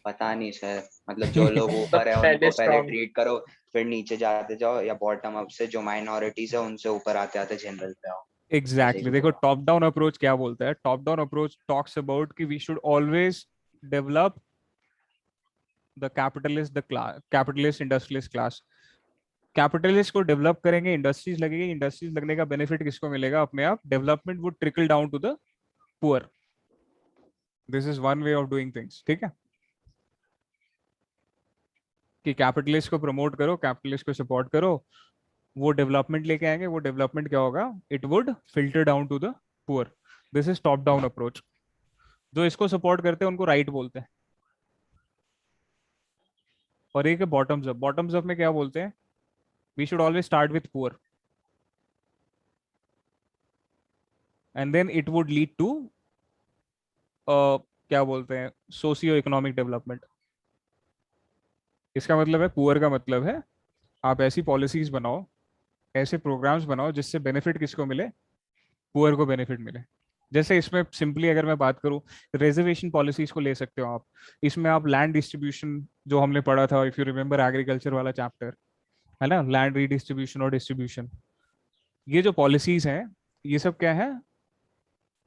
पता नहीं सर, मतलब जो लोग ऊपर है उनको पहले ट्रीट करो, फिर नीचे जाते जाओ, या बॉटम अप से जो माइनॉरिटीज है उनसे ऊपर आते आते जनरल पे आओ। एग्जैक्टली देखो टॉप डाउन अप्रोच क्या बोलता है। Top down approach talks about कि we should always develop the capitalist industrialist class. Capitalist को डेवलप करेंगे, इंडस्ट्रीज लगेगी, इंडस्ट्रीज लगने का बेनिफिट किसको मिलेगा, अपने आप development would trickle down to the poor. This is one way of doing things, ठीक है। कि कैपिटलिस्ट को प्रमोट करो, कैपिटलिस्ट को सपोर्ट करो, वो डेवलपमेंट लेके आएंगे, वो डेवलपमेंट क्या होगा, it would filter down to the poor. This is top down approach. जो इसको सपोर्ट करते हैं उनको राइट बोलते हैं। और एक है बॉटम्स अप। बॉटम्स अप में क्या बोलते हैं, we should always start with poor and then it would lead to क्या बोलते हैं, सोशियो इकोनॉमिक डेवलपमेंट। इसका मतलब है, पुअर का मतलब है आप ऐसी पॉलिसीज बनाओ, ऐसे प्रोग्राम्स बनाओ जिससे बेनिफिट किसको मिले, पुअर को बेनिफिट मिले। जैसे इसमें सिंपली अगर मैं बात करूं, रिजर्वेशन पॉलिसीज को ले सकते हो आप। इसमें आप लैंड डिस्ट्रीब्यूशन जो हमने पढ़ा था, इफ यू रिमेंबर एग्रीकल्चर वाला चैप्टर है ना, लैंड रीडिस्ट्रीब्यूशन और डिस्ट्रीब्यूशन, ये जो पॉलिसीज हैं ये सब क्या है,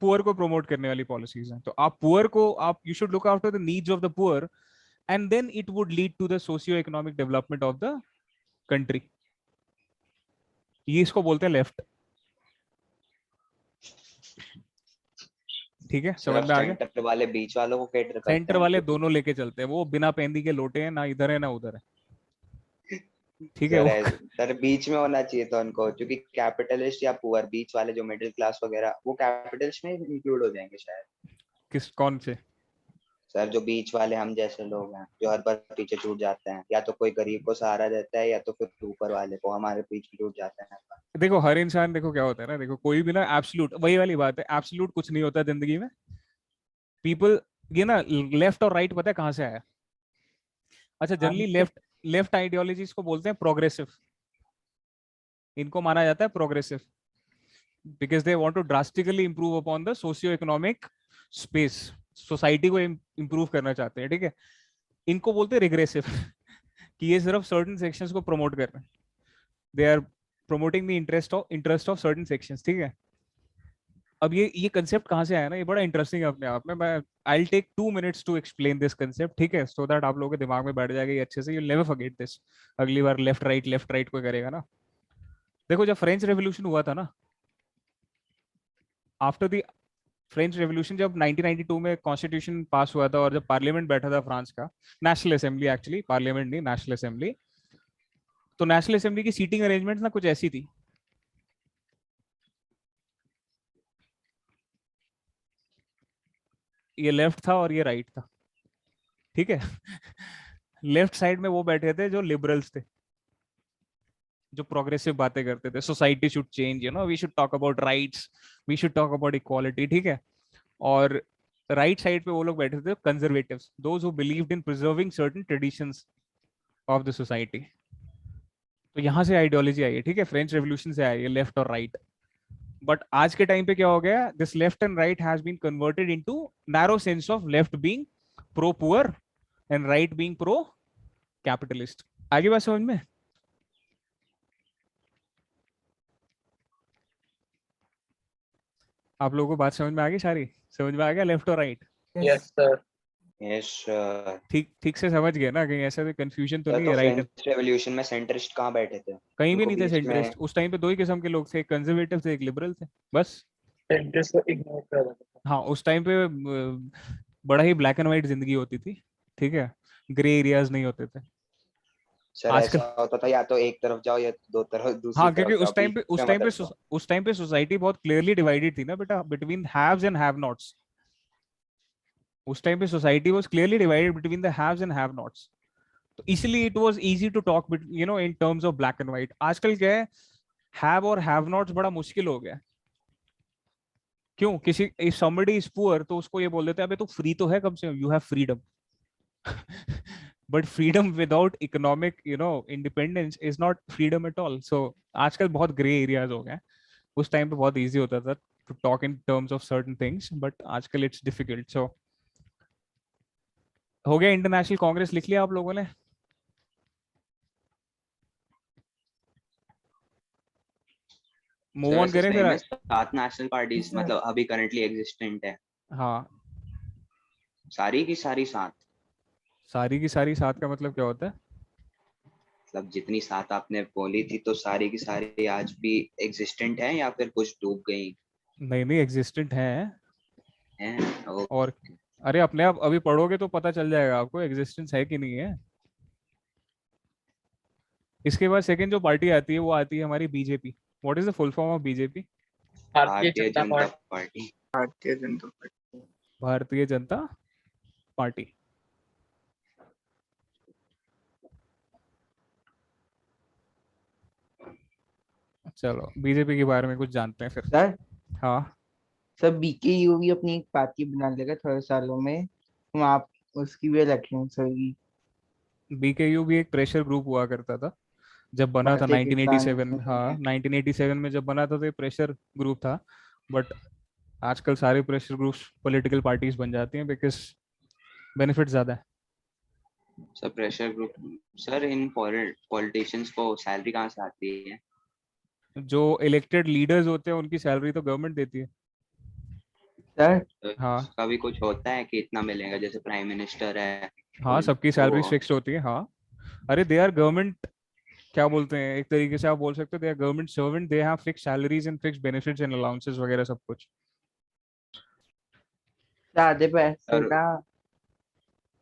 पुअर को प्रमोट करने वाली पॉलिसीज हैं। तो आप पुअर को, आप you should look after the needs of the poor and then it would lead to the socio economic development of the country. ये इसको बोलते हैं लेफ्ट, ठीक है, समझ में आ गया। सेंटर वाले बीच वालों को कैटर करते हैं, सेंटर वाले दोनों लेके चलते हैं, वो बिना पेंदी के लोटे हैं, ना इधर है ना उधर है, ठीक है। सर बीच में होना चाहिए था उनको, क्योंकि कैपिटलिस्ट या पुअर बीच वाले जो मिडिल क्लास वगैरह वो कैपिटलिस्ट में इंक्लूड हो जाएंगे शायद। किस कौन से? सर जो बीच वाले हम जैसे लोग हैं जो हर बार पीछे छूट जाते हैं, या तो कोई गरीब को सहारा देता है या तो फिर ऊपर वाले को हमारे पीछे छूट जाते हैं। देखो हर इंसान, देखो क्या होता है ना, देखो कोई भी ना एब्सोल्यूट, वही वाली बात है, एब्सोल्यूट कुछ नहीं होता जिंदगी में। पीपल, ये ना लेफ्ट और राइट पता है कहाँ से आया? अच्छा, जनरली लेफ्ट लेफ्ट आइडियोलॉजीज को बोलते हैं प्रोग्रेसिव, इनको माना जाता है progressive because they want to drastically improve upon the socio economic space, society को इंप्रूव करना चाहते हैं, ठीक है। इनको बोलते हैं रिग्रेसिव कि ये सिर्फ सर्टेन सेक्शंस को प्रमोट कर रहे हैं, they are promoting the interest of certain sections, ठीक है। अब ये कंसेप्ट कहाँ से आया ना, ये बड़ा इंटरेस्टिंग है अपने आप में। मैं I will take 2 minutes to explain this concept, ठीक है, सो दैट आप लोगों के दिमाग में बैठ जाएगा ये अच्छे से, यू नेवर फॉरगेट दिस। अगली बार लेफ्ट राइट कोई करेगा ना। देखो जब फ्रेंच रेवोल्यूशन हुआ था ना, आफ्टर द फ्रेंच रेवोल्यूशन, जब 1992 में कॉन्स्टिट्यूशन पास हुआ था और जब पार्लियामेंट बैठा था फ्रांस का, नेशनल असेंबली, एक्चुअली पार्लियामेंट नहीं, नेशनल असेंबली, तो नेशनल असेंबली की सीटिंग अरेंजमेंट ना कुछ ऐसी थी। ये लेफ्ट था और ये राइट था, ठीक है। लेफ्ट साइड में वो बैठे थे जो लिबरल्स थे, जो प्रोग्रेसिव बातें करते थे, society should change, you know, we should talk about rights, we should talk about equality, ठीक है। और राइट साइड पे वो लोग बैठे थे conservatives, those who believed in preserving certain traditions of the society. तो यहाँ से आइडियोलॉजी आई है, ठीक है, फ्रेंच रेवोल्यूशन से आई है लेफ्ट और राइट। बट आज के टाइम पे क्या हो गया, this left and right has been converted into narrow sense of left being pro poor and right being pro capitalist. आगे बात समझ में? आप लोगों को बात समझ में आ गई सारी? समझ में आ गया लेफ्ट और राइट? Yes sir. यस ठीक से समझ गए ना? कहीं ऐसा कोई कंफ्यूजन तो सर। नहीं तो है? राइट फ्रेंच रेवोल्यूशन में सेंटरिस्ट कहाँ बैठे थे? कहीं भी उनको नहीं थे बीच सेंट्रिस्ट। में उस टाइम पे दो ही किस्म के लोग थे, एक कंजर्वेटिव थे, एक लिबरल थे, बस। सेंटर्स को इग्नोर कर रहा था। हाँ, उस टाइम पे बड़ा ही ब्लैक एंड व्हाइट जिंदगी होती थी, ठीक है, ग्रे एरियाज नहीं होते थे। सर आजकल ऐसा होता था या तो एक तरफ जाओ या दो तरफ दूसरी हाँ, क्योंकि तरफ जाओ, उस टाइम बीच पे में मत रहो। उस टाइम पे सोसाइटी बहुत क्लियरली डिवाइडेड थी ना बेटा, between haves and have nots. उस टाइम पे society was clearly divided between the haves and have nots, तो इसलिए it was easy to talk you know in terms of black and white. आजकल क्या है, हैव और हैव नॉट्स बड़ा मुश्किल हो गया है। क्यों? किसी इफ समबडी इज पुअर तो उसको ये बोल देते हैं अबे तू फ्री तो है कम से कम, you have freedom. But freedom without economic you know independence is not freedom at all. So आजकल बहुत ग्रे एरियाज हो गए हैं। उस टाइम पे बहुत इजी होता था to talk in terms of certain things, but आजकल इट्स डिफिकल्ट। सो हो गया, इंटरनेशनल कांग्रेस लिख लिया आप लोगों ने? मूव सर ऑन ऐसे करें सही फिर? में 7 नेशनल पार्टीज मतलब अभी करंटली एग्जिस्टेंट है? हाँ, सारी की सारी 7? सारी की सारी 7 का मतलब क्या होता है? मतलब जितनी 7 आपने बोली थी तो सारी की सारी आज भी एग्जिस्टेंट है या फिर कुछ डूब गई नहीं नहीं, एग्जिस्टेंट है। हैं? और अरे अपने आप अभी पढ़ोगे तो पता चल जाएगा आपको एग्जिस्टेंस है कि नहीं है। इसके बाद सेकंड जो पार्टी आती है वो आती है हमारी BJP. What is the full form of BJP? भारतीय जनता पार्टी। भारतीय जनता पार्टी। भारतीय जनता पार्टी। चलो बीजेपी के बारे में कुछ जानते हैं फिर। सर हाँ सर बीकेयू भी अपनी एक पार्टी बना लेगा थोड़े सालों में, वहाँ उसकी भी इलेक्शंस होगी। बीकेयू भी एक प्रेशर ग्रुप हुआ करता था जब बना था भारतीय किसान 1987। हाँ 1987 में जब बना था तो ये प्रेशर ग्रुप था। बट आजकल सारे प्रेशर ग्रुप्स पॉलिटिकल पार्टीज बन जाती हैं बिकॉज बेनिफिट ज्यादा है। सर प्रेशर ग्रुप, सर इन पॉलिटिशियंस को सैलरी कहाँ से आती है? जो इलेक्टेड लीडर्स होते हैं उनकी सैलरी तो गवर्नमेंट देती है। सर तो हाँ उसका भी कुछ होता है कि इतना मिलेगा, जैसे प्राइम मिनिस्टर है? हाँ, सबकी सैलरी फिक्स्ड होती है। हाँ अरे दे आर गवर्नमेंट, क्या बोलते हैं, एक तरीके से आप बोल सकते हो they are government servant, they have fixed salaries and fixed benefits and allowances वगैरह सब कुछ। आधे पैसे और का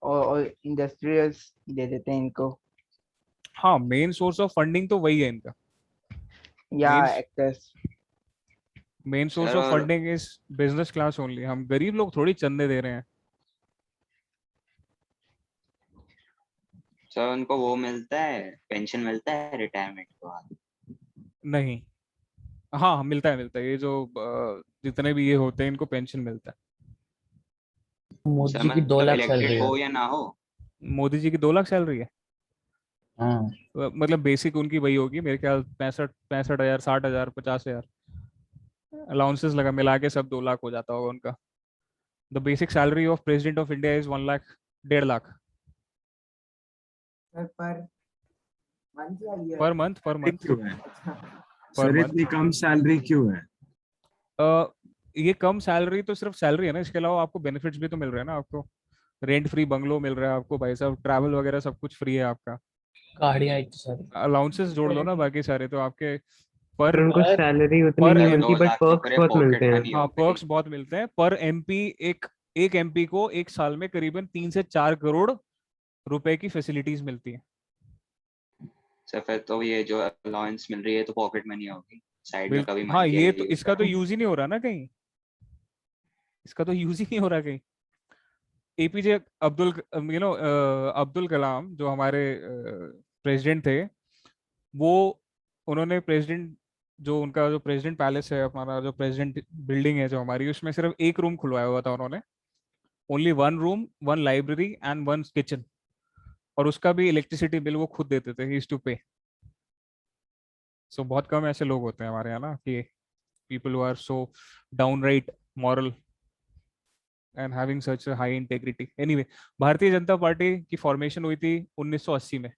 और इंडस्ट्रियल्स दे देते हैं इनको, हाँ मेन सोर्स ऑफ फंडिंग तो वही है इनका। या Means- actors. Main source sir of और funding is business class only. हम गरीब लोग थोड़ी चंदे दे रहे हैं। सर उनको वो मिलता है, पेंशन मिलता है रिटायरमेंट के बाद? नहीं, हाँ हाँ, मिलता है मिलता है, ये जो जितने भी ये होते हैं इनको पेंशन मिलता मोदी सर जी की 2 मतलब लाख इलेक्टेड सैलरी है। हो या ना हो? है। मोदी जी की 2 लाख सैलरी है। हाँ, मतलब बेसिक उनकी वही होगी मेरे ख्याल 65,000, 60,000, 50,000, अलाउंसेस लगा मिला के सब 2 लाख हो जाता होगा उनका। The basic salary of president of India is 1 lakh, 1.5 lakh sir per month या ईयर? पर मंथ, पर ये मंथ, क्यों है अच्छा। पर सर, मंथ। इतनी कम सैलरी क्यों है? ये कम सैलरी तो सिर्फ सैलरी है ना, इसके अलावा आपको बेनिफिट्स भी तो मिल रहे हैं ना आपको। रेंट फ्री बंगलो मिल रहा है आपको भाई साहब, ट्रैवल वगैरह सब कुछ फ्री है आपका। गाड़ियाँ आई थी सर। अलाउंसेस जोड़ लो ना बाकी सारे तो आपके पर पर उनको पर सैलरी उतनी पर नहीं सर एम मिलती, दो बट लाख तो पर्क्स पूरे बहुत मिलते पॉकेट हैं। मनी हाँ, हो गई। पर्क्स बहुत मिलते हैं पर एमपी। एक एमपी को एक साल में करीबन 3 से 4 करोड़ रुपए की फैसिलिटीज मिलती है। सर फिर तो ये जो अलाउंस मिल रही है तो पॉकेट मनी होगी, साइड में कभी बिल्कुल मन हाँ, किया ये ये तो यूज इसका तो करा। यूज ही नहीं हो रहा ना कहीं, इसका तो यूज ही नहीं हो रहा कहीं। एपीजे अब्दुल अब्दुल कलाम जो हमारे प्रेसिडेंट थे, वो उन्होंने प्रेसिडेंट जो उनका जो प्रेसिडेंट पैलेस है, हमारा जो प्रेसिडेंट बिल्डिंग है जो हमारी, उसमें सिर्फ एक रूम खुलवाया हुआ था उन्होंने। Only 1 room, 1 library and 1 kitchen. और उसका भी इलेक्ट्रिसिटी बिल वो खुद देते थे, ही टू पे। सो बहुत कम ऐसे लोग होते हैं हमारे यहाँ ना कि people who are so downright moral and having such high integrity. Anyway, Bharatiya Janata party की फॉर्मेशन हुई थी 1980 में,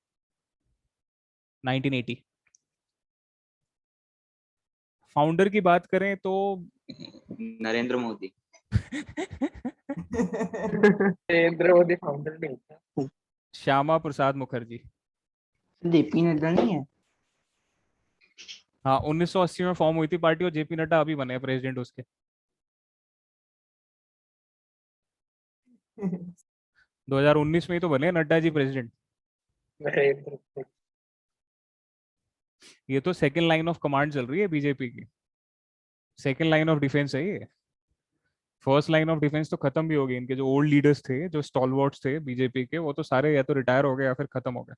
1980। फाउंडर की बात करें तो नरेंद्र मोदी। नरेंद्र मोदी फाउंडर नहीं था। श्यामा प्रसाद मुखर्जी। जेपी नड्डा नहीं है? हाँ, 1980 में फॉर्म हुई थी पार्टी और जेपी नड्डा अभी बने प्रेसिडेंट उसके। 2019 में ही तो बने नड्डा जी प्रेसिडेंट। नरेंद्र मोदी। ये तो सेकंड लाइन ऑफ कमांड चल रही है बीजेपी की, सेकंड लाइन ऑफ डिफेंस है ये। फर्स्ट लाइन ऑफ डिफेंस तो खत्म भी हो गई, इनके जो ओल्ड लीडर्स थे, जो स्टॉलवर्ड्स थे बीजेपी के, वो तो सारे या तो रिटायर हो गए या फिर खत्म हो गए।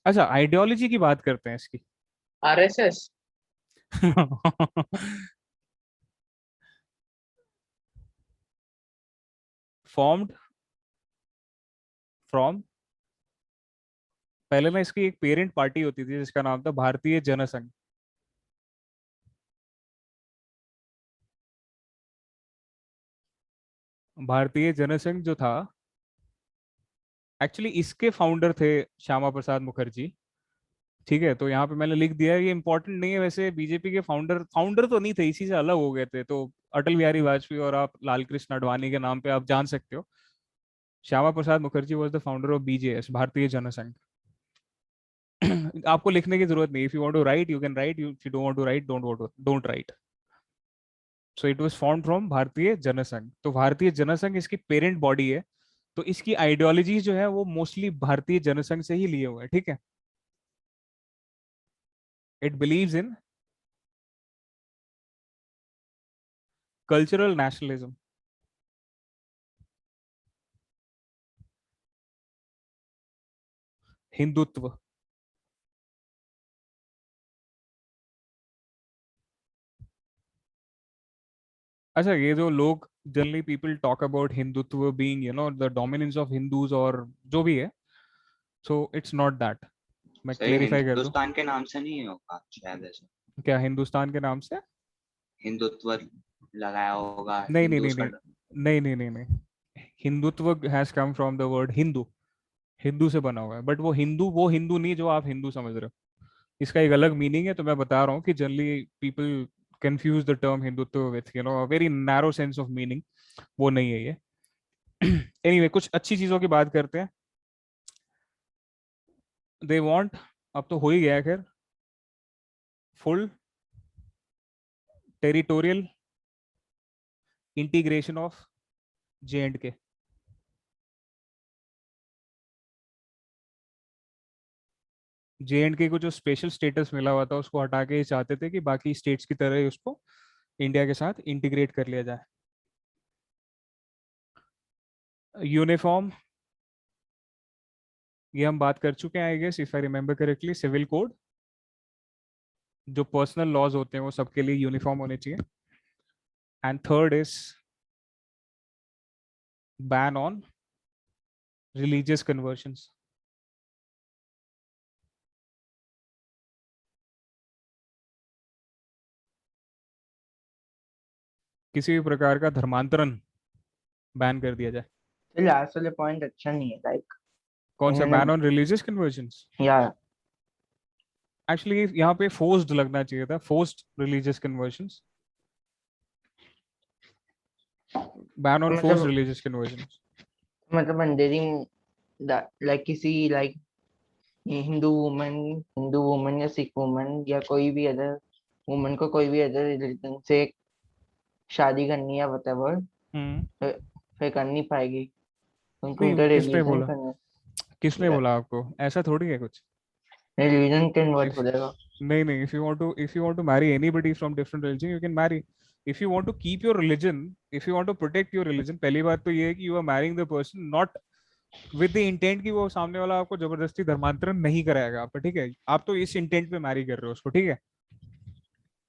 अच्छा, आइडियोलॉजी की बात करते हैं इसकी। आरएसएस। फॉर्म्ड फ्रॉम, पहले ना इसकी एक पेरेंट पार्टी होती थी जिसका नाम था भारतीय जनसंघ। भारतीय जनसंघ जो था, एक्चुअली इसके फाउंडर थे श्यामा प्रसाद मुखर्जी। ठीक है, तो यहाँ पे मैंने लिख दिया है, ये इंपॉर्टेंट नहीं है वैसे। बीजेपी के फाउंडर फाउंडर तो नहीं थे, इसी से अलग हो गए थे, तो अटल बिहारी वाजपेयी और आप लाल कृष्ण आडवाणी के नाम पे आप जान सकते हो। Shyama Prasad Mukherjee was the founder of BJS, Bharatiya Jana Sangh. आपको लिखने की जरूरत नहीं, if you want to write you can write, you if you don't want to write don't write. So it was formed from Bharatiya Jana Sangh. तो भारतीय जनसंघ इसकी पेरेंट बॉडी है, तो इसकी आइडियोलॉजी जो है वो मोस्टली भारतीय जनसंघ से ही लिए हुए हैं। ठीक है, it believes in cultural nationalism, Hindutva. अच्छा, ये जो लोग generally people talk about Hindutva being the dominance of Hindus और जो भी है, सो इट्स नॉट दैट। मैं सही, क्लेरिफाई कर दूं, हिंदुस्तान के नाम से नहीं होगा शायद ऐसे। क्या हिंदुस्तान के नाम से? हिंदुत्व लगाया होगा नहीं नहीं नहीं हिंदूज का। नहीं नहीं नहीं नहीं नहीं, Hindutva has come from the word Hindu, Hindu से बना हुआ है, बट वो हिंदू नहीं जो आप हिंदू समझ रहे हो। इसका एक अलग मीनिंग है, तो मैं बता रहा हूँ कि generally people confuse the term Hindutva with very narrow sense of meaning. वो नहीं है ये। एनीवे, कुछ अच्छी चीजों की बात करते हैं। दे वांट, अब तो हो ही गया है खैर, full territorial integration of J&K। J&K को जो स्पेशल स्टेटस मिला हुआ था उसको हटा के ये चाहते थे कि बाकी स्टेट्स की तरह ही उसको इंडिया के साथ इंटीग्रेट कर लिया जाए। यूनिफॉर्म ये हम बात कर चुके हैं I guess, if I remember correctly, civil code, जो पर्सनल लॉज होते हैं वो सबके लिए यूनिफॉर्म होने चाहिए। And third is ban on religious conversions. किसी भी प्रकार का धर्मांतरण बैन कर दिया जाए। तो लास्ट वाले पॉइंट अच्छा नहीं है, लाइक कौन सा? Ban on religious conversions. या एक्चुअली यहाँ पे फोर्स्ड लगना चाहिए था, forced religious conversions, ban on forced मतलब रिलीजियस कन्वर्शंस। मतलब अंधेरी लाइक किसी लाइक हिंदू वुमन या सिख वुमन या कोई भी अदर वुमन को कोई भी अदर रिलीजन से शादी करनी है व्हाटएवर, फिर कर नहीं पाएगी, उनको नहीं, उनका किसने रिलीजन बोला? करना, किसने बोला आपको? ऐसा थोड़ी है कुछ। रिलीजन कन्वर्ट If, हो जाएगा। नहीं नहीं, if you want to marry anybody from different religion, you can marry. If you want to keep your religion, if you want to protect your religion, पहली बात तो ये है कि you are marrying the person not with the intent कि वो सामने वाला आपको जबरदस्ती धर्मांतरण नहीं कराएगा आपका, ठीक है? आप तो इस इंटेंट पे मैरी कर रहे हो उसको, ठीक है?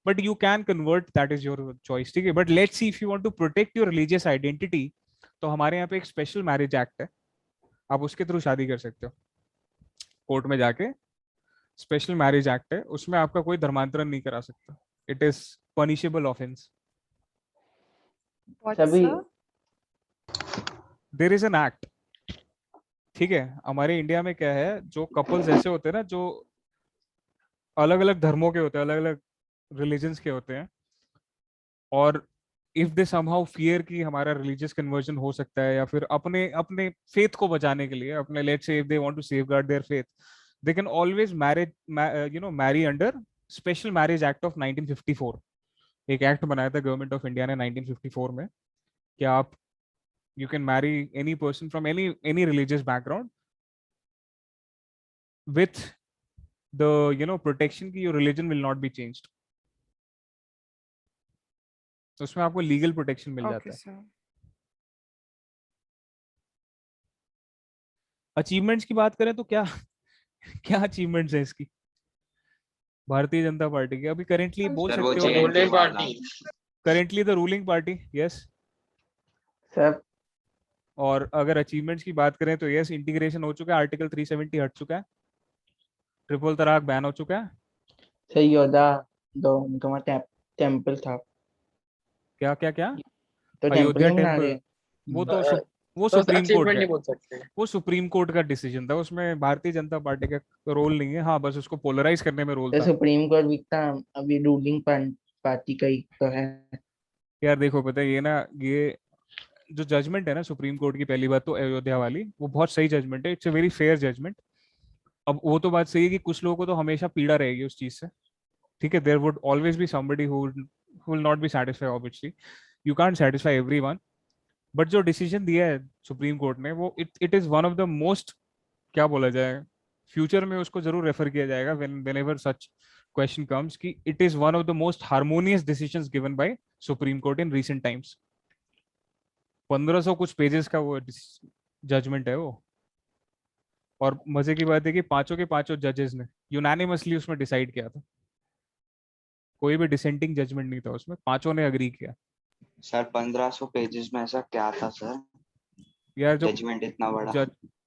But you can convert, that is your choice, ठीक है? But let's see, if you want to protect your religious identity, तो हमारे यहाँ पे एक स्पेशल मैरिज एक्ट है, आप उसके थ्रू शादी कर सकते हो। कोर्ट में जाके स्पेशल मैरिज एक्ट है, उसमें आपका कोई धर्मांतरण नहीं करा सकता। It is punishable offence. सभी देयर इज एन एक्ट, ठीक है? हमारे इंडिया में क्या है, जो कपल्स ऐसे होते हैं ना, जो अलग अलग धर्मों के होते हैं, अलग अलग रिलीजन्स के होते हैं, और इफ दे समहाउ फियर कि हमारा रिलीजियस कन्वर्जन हो सकता है, या फिर अपने अपने फेथ को बचाने के लिए, अपने लेट्स से if they want to safeguard their faith, they can always marry under special marriage act of 1954। एक एक्ट बनाया था गवर्नमेंट ऑफ इंडिया ने 1954 में, कि आप you can marry any person from any religious background with the protection कि your religion will not be changed. तो उसमें आपको लीगल प्रोटेक्शन मिल जाता है। अचीवमेंट्स की बात करें तो क्या क्या अचीवमेंट्स है इसकी? भारतीय जनता पार्टी की अभी करेंटली बोल सर वो सकते हो, ruling party, currently the ruling party, yes. सब और अगर अचीवमेंट्स की बात करें तो यस, इंटीग्रेशन हो चुका है, आर्टिकल 370 हट चुका है, ट्रिपल तलाक बैन हो चुका है। सही योदा दो उनका वहाँ टेम्पल था, क्या क्या क्या? तो टेम्पल अयोध्या नहीं बना रहे। टेम्पल, वो तो वो तो सुप्रीम कोर्ट अचीवमेंट का नहीं बोल सकते। वो सुप्रीम कोर्ट का डिसीजन था, उसमें भारतीय जनता पार्टी का रोल नहीं है। हाँ, बस उसको पोलराइज करने में रोल तो था। सुप्रीम कोर्ट भी था, अभी रूलिंग पार्टी का ही तो है। यार देखो, पता है ये ना, ये जो जजमेंट है ना सुप्रीम कोर्ट की, पहली बात तो अयोध्या वाली, वो बहुत सही जजमेंट है, it's a very fair judgement. अब वो तो बात सही है कि कुछ लोगों को तो हमेशा पीड़ा रहेगी उस चीज से, ठीक है? There would always be somebody who will not be satisfied, obviously you can't satisfy everyone. But जो डिसीजन दिया है सुप्रीम कोर्ट ने, वो it is one of the most, क्या बोला जाए, फ्यूचर में उसको जरूर रेफर किया जाएगा व्हेनेवर सच क्वेश्चन कम्स, कि it is one of the most harmonious decisions given by supreme court in recent times. 1500 कुछ पेजेस का वो जजमेंट है वो। और मजे की बात है कि पांचों के पांचों जजेस ने यूनानिमसली उसमें डिसाइड किया था, कोई भी डिसेंटिंग जजमेंट नहीं था उसमें, पांचों ने अग्री किया। सर 1500 पेजेस में ऐसा क्या था सर, यार जो जजमेंट इतना बड़ा?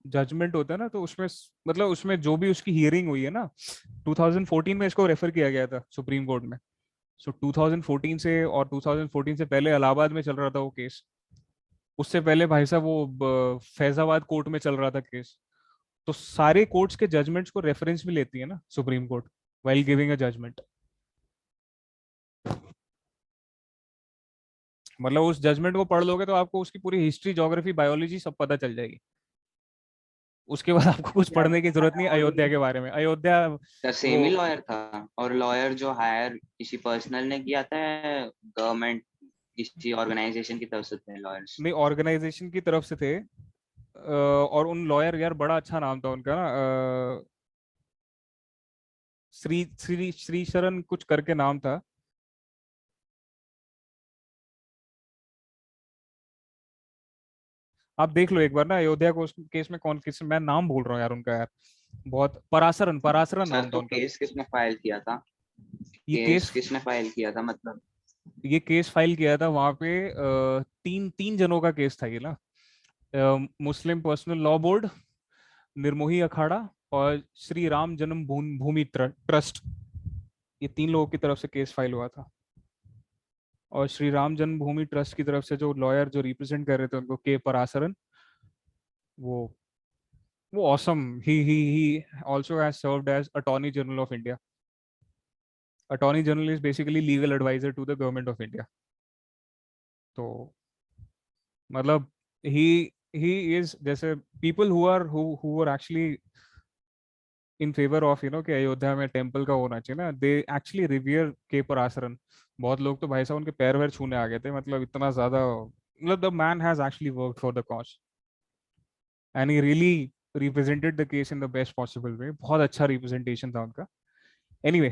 जजमेंट होता है ना, तो उसमें मतलब उसमें जो भी उसकी हियरिंग हुई है ना, 2014 में इसको रेफर किया गया था सुप्रीम कोर्ट में। सो 2014 से, और 2014 से पहले इलाहाबाद में चल रहा था वो केस, उससे पहले भाई साहब वो फैजाबाद कोर्ट में चल रहा था केस। तो सारे कोर्ट्स के जजमेंट्स को रेफरेंस में लेती है ना supreme court while giving a judgement. मतलब उस जजमेंट को पढ़ लोगे तो आपको उसकी पूरी हिस्ट्री, ज्योग्राफी, बायोलॉजी सब पता चल जाएगी। उसके बाद आपको कुछ पढ़ने की जरूरत नहीं अयोध्या के बारे में। अयोध्या सर सेम ही लॉयर था, और लॉयर जो हायर किसी पर्सनल ने किया था, गवर्नमेंट किसी ऑर्गेनाइजेशन की तरफ से थे लॉयर्स? नहीं, ऑर्गेनाइजेशन की तरफ से थे। और उन लॉयर, यार बड़ा अच्छा नाम था उनका ना, श्री श्री श्री शरण कुछ करके नाम था। आप देख लो एक बार ना, अयोध्या को केस में कौन किस, मैं नाम भूल रहा हूँ यार उनका यार, बहुत पराशरन पराशरन सर नाम था तो उनका। केस किसने फाइल किया था? ये केस केस किसने फाइल किया था मतलब? ये केस फाइल किया था वहां पे, तीन तीन जनों का केस था ये ना, मुस्लिम personal law board, Nirmohi Akhara और श्री राम जन्म भूमि ट्रस्ट, ये तीन लोगों की तरफ से केस फाइल हुआ था। और श्री राम जन्मभूमि ट्रस्ट की तरफ से जो लॉयर जो रिप्रेजेंट कर रहे थे उनको, के पराशरन, वो वो awesome, he also has served as attorney general of India. Attorney general is basically legal adviser to the government of India. तो मतलब ही इज, जैसे people who are actually in favour of कि अयोध्या में टेम्पल का होना चाहिए ना, they actually रिवियर के पराशरन। बहुत लोग तो भाई साहब उनके पैर वैर छूने आ गए थे, मतलब इतना ज्यादा, मतलब the man has actually worked for the cause and he really represented the case in the best possible way. बहुत अच्छा रिप्रेजेंटेशन था उनका। एनीवे,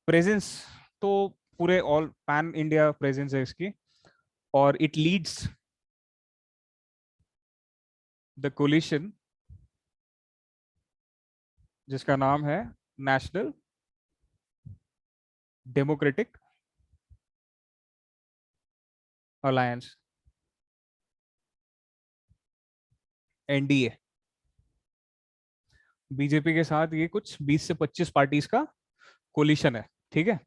प्रेजेंस तो पूरे ऑल पैन इंडिया प्रेजेंस है इसकी, और इट लीड्स द कोलिशन जिसका नाम है national democratic alliance, NDA. BJP के साथ ये कुछ 20 से 25 पार्टीज का कोलिशन है, ठीक है।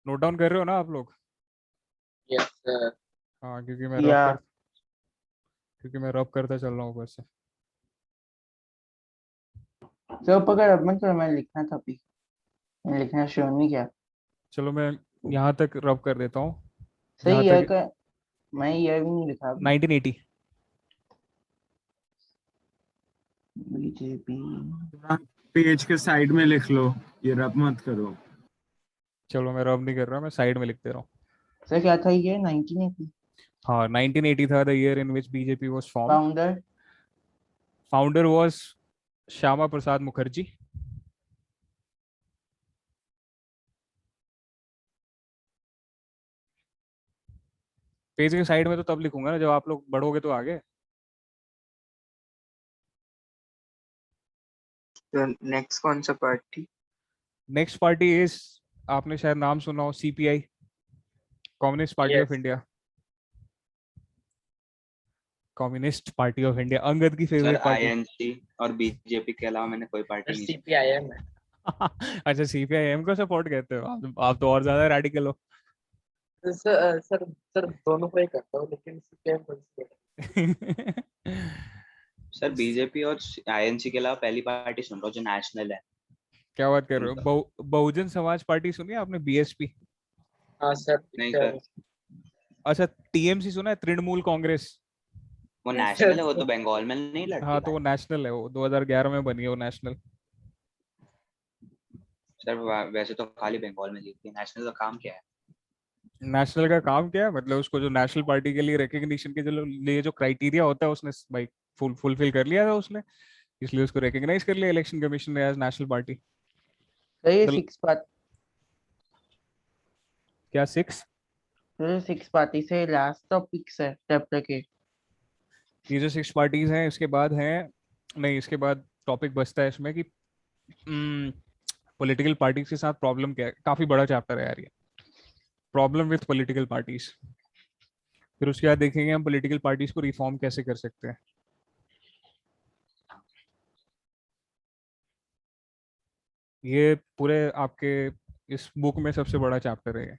नोट डाउन कर रहे हो ना आप लोग? Yes sir. हाँ, या क्योंकि मैं रब करता चल रहा हूँ ऊपर से। सर पकड़, अब मत करो, मैं लिखना था अभी, मैं लिखना शुरू नहीं किया। चलो मैं यहाँ तक रब कर देता हूँ, सही जहाँ ईयर तक का, मैं ईयर भी नहीं लिखा अभी। 1980। बीजेपी। पेज के साइड में लिख लो, ये रब मत करो। चलो मैं रब नहीं कर रहा, मैं साइड में लिख दे रहा हूँ। सर क्या था ये 1980? हाँ, 1980 था the year in which BJP was formed. Founder? Founder was Shyama Prasad Mukherjee. Page के साइड में तो तब लिखूंगा ना जब आप लोग बढ़ोगे तो आगे। नेक्स्ट कौन सा पार्टी? नेक्स्ट पार्टी इज, आपने शायद नाम सुना हो, CPI, communist party of yes India. Communist party of India, Angad की सर फेवरेट पार्टी। आईएनसी और बीजेपी के अलावा मैंने कोई पार्टी नहीं सुनी। सीपीआईएम है। अच्छा, सीपीआईएम को सपोर्ट करते हो आप तो और ज्यादा रेडिकल हो। सर सर सर दोनों को ही करता हूँ, लेकिन सीपीआईएम को सर बीजेपी और आईएनसी के अलावा पहली पार्टी सुन रहा हूँ जो नेशनल है। क्या बात कर रहे हो? बहुजन समाज पार्टी सुनी है आपने, बीएसपी? हाँ सर। नहीं सर, अच्छा, टीएमसी सुना है, तृणमूल कांग्रेस? वो नेशनल है, वो तो बंगाल में नहीं लड़ती हाँ, तो भाई। वो नेशनल है, वो 2011 में बनी है वो नेशनल। सर वैसे तो खाली बंगाल में जीतती है, नेशनल का काम क्या है? नेशनल का काम क्या है, मतलब उसको जो नेशनल पार्टी के लिए रिकग्निशन के लिए जो क्राइटेरिया होता है उसने भाई फुलफिल कर लिया था उसने, इसलिए उसको रिकग्नाइज कर लिया इलेक्शन कमीशन ने एज नेशनल पार्टी। सर ये 6 पार्ट, क्या 6? सर 6 पार्टी से लास्ट टॉपिक्स है चैप्टर के। ये जो 6 पार्टीज हैं, इसके बाद हैं, नहीं इसके बाद टॉपिक बचता है इसमें कि पॉलिटिकल पार्टीज के साथ प्रॉब्लम क्या है। काफी बड़ा चैप्टर है यार ये, प्रॉब्लम विथ पॉलिटिकल पार्टीज। फिर उसके बाद देखेंगे हम पॉलिटिकल पार्टीज को रिफॉर्म कैसे कर सकते हैं। ये पूरे आपके इस बुक में सबसे बड़ा चैप्टर है ये।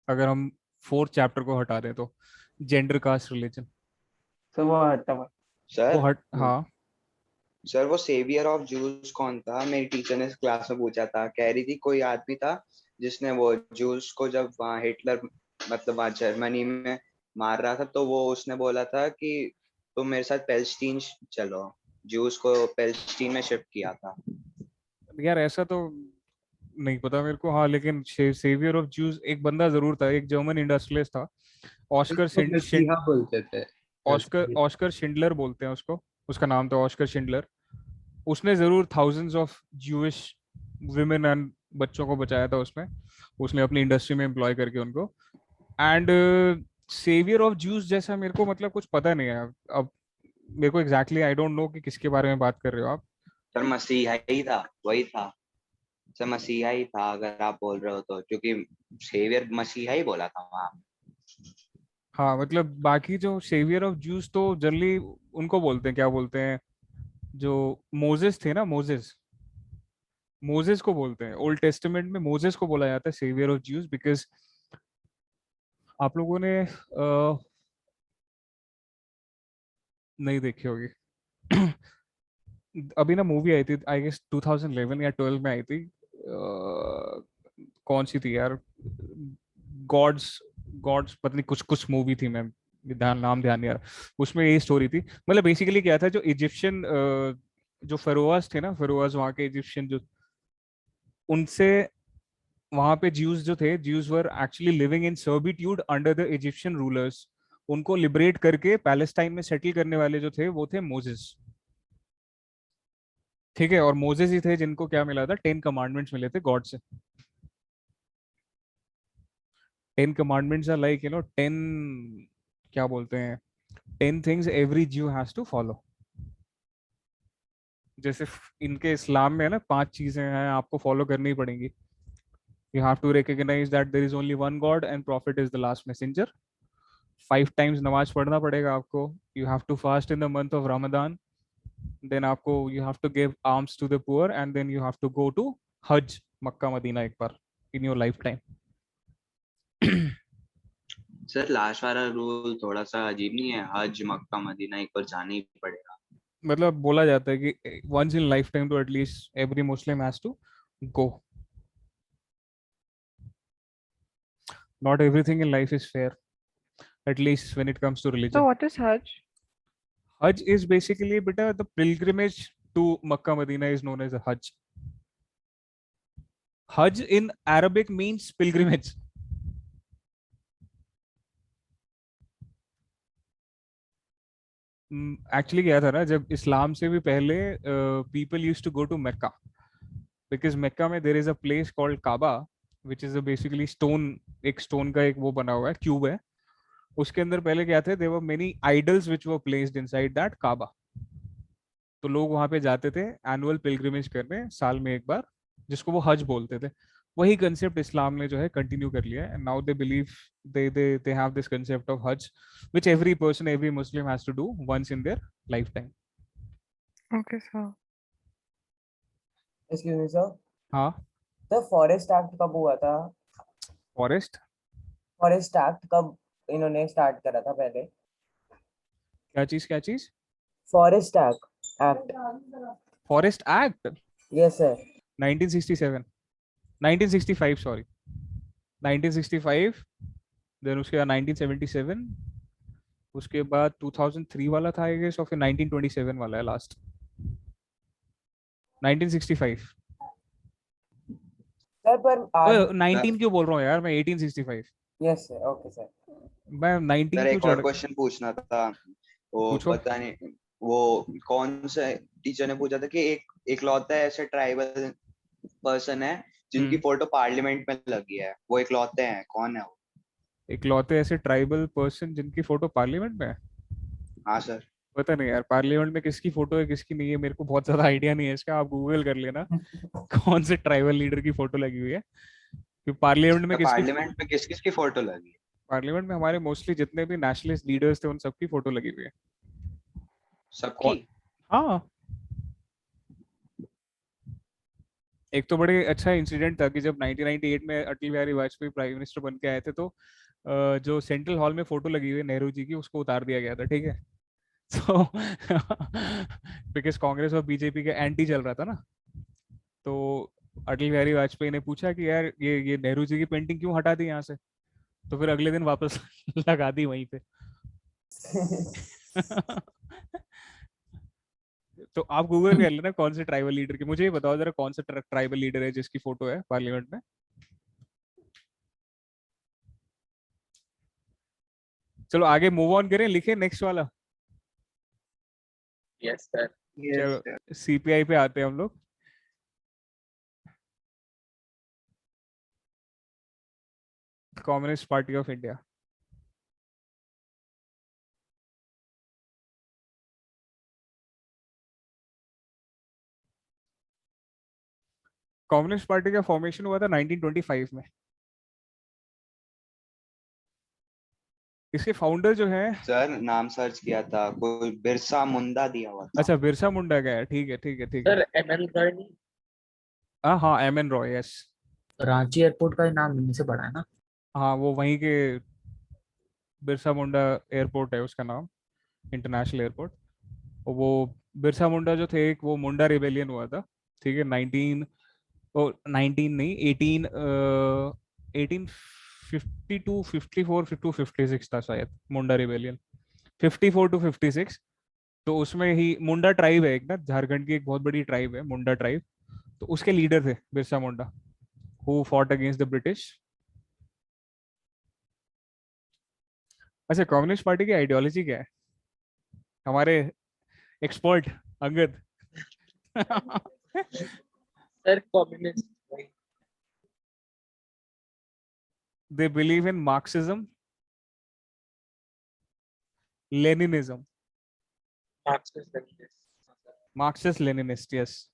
अगर हम 4th चैप्टर को हटा दें तो जेंडर, कास्ट, रिलीजन सर वो हटा हुआ। सर हाँ। सर वो सेवियर ऑफ जूस कौन था? मेरी टीचर ने क्लास में पूछा था, कह रही थी कोई आदमी था जिसने वो जूस को, जब वहाँ हिटलर मतलब वहाँ जर्मनी में मार रहा था, तो वो उसने बोला था कि तुम मेरे साथ पैलेस्टीन चलो, जूस को पैलेस्टीन में शिफ्ट किया था। यार ऐसा तो नहीं पता मेरे को, हाँ, लेकिन सेवियर ऑफ जूस एक बंदा जरूर था, एक जर्मन इंडस्ट्रियलिस्ट था, ऑस्कर मसीहा बोलते थे। ऑस्कर ऑस्कर शिंडलर बोलते हैं उसको, उसका नाम था ऑस्कर शिंडलर। उसने जरूर thousands of Jewish women and बच्चों को बचाया था उसमें, उसने अपनी इंडस्ट्री में एम्प्लॉय करके उनको। एंड सेवियर ऑफ ज्यूस जैसा मेरे को मतलब कुछ पता नहीं है अब मेरे को एग्जैक्टली आई डोंट नो कि किसके बारे में बात कर रहे हो आप। सर मसीहा ही था, वही था सर, मसीहा ही था अगर आप बोल रहे हो तो, क्योंकि सेवियर मसीहा ही बोला था वहाँ। हाँ मतलब बाकी जो सेवियर ऑफ ज्यूस तो जनरली उनको बोलते हैं, क्या बोलते हैं, जो मोजेस थे ना, मोजेस, मोजेस को बोलते हैं। ओल्ड टेस्टामेंट में मोजेस को बोला जाता है सेवियर ऑफ ज्यूस, बिकॉज आप लोगों ने नहीं देखी होगी अभी ना मूवी आई थी आई गेस 2011 या 12 में आई थी, कौन सी थी यार, गॉड्स गॉड्स पता नहीं कुछ कुछ मूवी थी, मैं नाम ध्यान नहीं आ रहा। उसमें यही स्टोरी थी, मतलब बेसिकली क्या था, जो इजिप्शियन जो फेरोआज थे ना, फेरोआज वहाँ के इजिप्शियन जो, उनसे वहां पे ज्यूज जो थे, Jews were actually living in servitude under the Egyptian rulers. उनको लिबरेट करके पैलेस्टाइन में सेटल करने वाले जो थे वो थे मोजेस, ठीक है। और मोजेस ही थे जिनको क्या मिला था, 10 कमांडमेंट्स मिले थे गॉड से। 10 कमांडमेंट्स आर लाइक 10, क्या बोलते हैं, 10 थिंग्स एवरी ज्यू हैज टू फॉलो। जैसे इनके इस्लाम में है ना 5 चीजें हैं आपको फॉलो करनी ही पड़ेंगी। You have to recognize that there is only one God and Prophet is the last messenger. 5 times नमाज पढ़ना पड़ेगा आपको. You have to fast in the month of Ramadan. Then आपको you have to give alms to the poor and then you have to go to Hajj, Mecca Medina एक बार in your lifetime. Sir last वाला rule थोड़ा सा अजीब नहीं है, हज मक्का मदीना एक बार जाना ही पड़ेगा। मतलब बोला जाता है कि once in lifetime तो at least every Muslim has to go. Not everything in life is fair, at least when it comes to religion. So what is Hajj? Hajj is basically beta the pilgrimage to Makkah Medina is known as a Hajj. Hajj in Arabic means pilgrimage. Actually क्या था ना, जब इस्लाम से भी पहले people used to go to Mecca because Mecca में there is a place called Kaaba which is a basically stone, एक stone का एक वो बना हुआ है, क्यूब है। उसके अंदर पहले क्या थे, there were many idols which were placed inside that Kaaba. तो लोग वहां पे जाते थे एनुअल पिलग्रिमेज करने साल में एक बार, जिसको वो हज बोलते थे। वही कंसेप्ट इस्लाम ने जो है कंटिन्यू कर लिया है, and now they believe they have this concept of hajj which every person, every Muslim has to do once in their lifetime. Okay, sir. Excuse me, sir. हाँ, The Forest Act कब हुआ था? Forest Forest Act कब इन्होंने start करा था पहले? क्या चीज Forest Act. Forest act? Yes, sir. 1965 sorry 1965, then उसके बाद 1977, उसके बाद 2003 वाला था आई गेस, और फिर 1927 वाला है लास्ट। 1965 सर पर 19 क्यों बोल रहा हूँ यार मैं, 1865। Yes sir, okay sir. मैं 19 सर क्यों एक और चढ़, क्वेश्चन पूछना था, वो पूछो। पता नहीं वो कौन से टीचर ने पूछा था कि एक लौता ऐसे ट्राइबल पर्सन है जिनकी फोटो पार्लियामेंट में लगी है, वो इकलौते हैं, कौन है वो? इकलौते ऐसे ट्राइबल पर्सन जिनकी फोटो पार्लियामेंट में है? हाँ सर। पता नहीं यार, पार्लियामेंट में किसकी फोटो है किसकी नहीं है मेरे को बहुत ज्यादा आइडिया नहीं है इसका, आप गूगल कर लेना कौन से ट्राइबल लीडर की फोटो लगी हुई है। कि पार्लियामेंट में किस किस की फोटो लगी है? पार्लियामेंट में हमारे मोस्टली जितने भी नेशनलिस्ट लीडर्स थे उन सबकी फोटो लगी हुई है। सबकी? हाँ, एक तो बड़े अच्छा इंसिडेंट था कि जब 1998 में अटल बिहारी वाजपेयी प्राइम मिनिस्टर बन के आए थे, तो जो सेंट्रल हॉल में फोटो लगी हुई है नेहरू जी की, उसको उतार दिया गया था, ठीक है। तो बिकॉज कांग्रेस और बीजेपी के एंटी चल रहा था ना, तो अटल बिहारी वाजपेयी ने पूछा कि यार ये नेहरू जी की पेंटिंग क्यों हटा दी यहाँ से, तो फिर अगले दिन वापस लगा दी वहीं पे। तो आप गूगल कर लेना कौन से ट्राइबल लीडर की, मुझे ये बताओ जरा कौन सा ट्राइबल लीडर है जिसकी फोटो है पार्लियामेंट में। चलो आगे मूव ऑन करें, लिखे नेक्स्ट वाला। Yes sir. चलो सीपीआई पे आते हैं हम लोग। Communist party of India. Communist party का फॉर्मेशन हुआ था 1925 में। इसके फाउंडर जो है, सर नाम सर्च किया था, कोई बिरसा मुंडा दिया हुआ था। अच्छा बिरसा मुंडा का है, ठीक है ठीक है ठीक है। सर एमएन रॉय नहीं? हाँ M.N.. Roy, yes. Ranchi airport का नाम इन्हीं से पड़ा है ना? हाँ वो वहीं के, बिरसा मुंडा एयरपोर्ट है उसका नाम, इंटरनेशनल एयरपोर्ट। और वो बिरसा मुंडा जो थे, एक वो मुंडा रिबेलियन हुआ था, ठीक है, 19 नहीं 1852 54 टू 56 था शायद मुंडा रिबेलियन, 54 टू 56। तो उसमें ही मुंडा ट्राइब है एक ना, झारखंड की एक बहुत बड़ी ट्राइब है मुंडा ट्राइब, तो उसके लीडर थे Birsa Munda, who fought against the British. अच्छा कम्युनिस्ट पार्टी की आइडियोलॉजी क्या है, हमारे expert Angad? Sir communist They believe in Marxism, Leninism. Marxist Leninist, yes.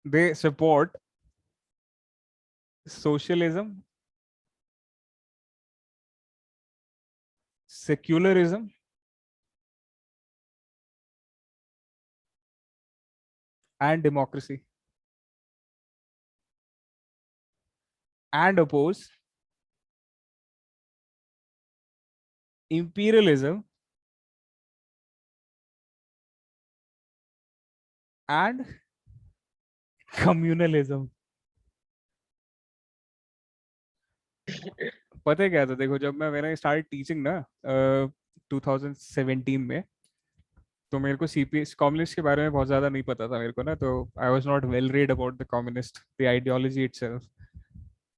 They support socialism, secularism, and democracy, and oppose imperialism and communalism. पता है क्या था, देखो जब मैंने स्टार्ट टीचिंग ना 2017 में, तो मेरे को सीपीएस कम्युनिस्ट के बारे में बहुत ज्यादा नहीं पता था मेरे को ना, तो I was not well read about the communist, the ideology itself.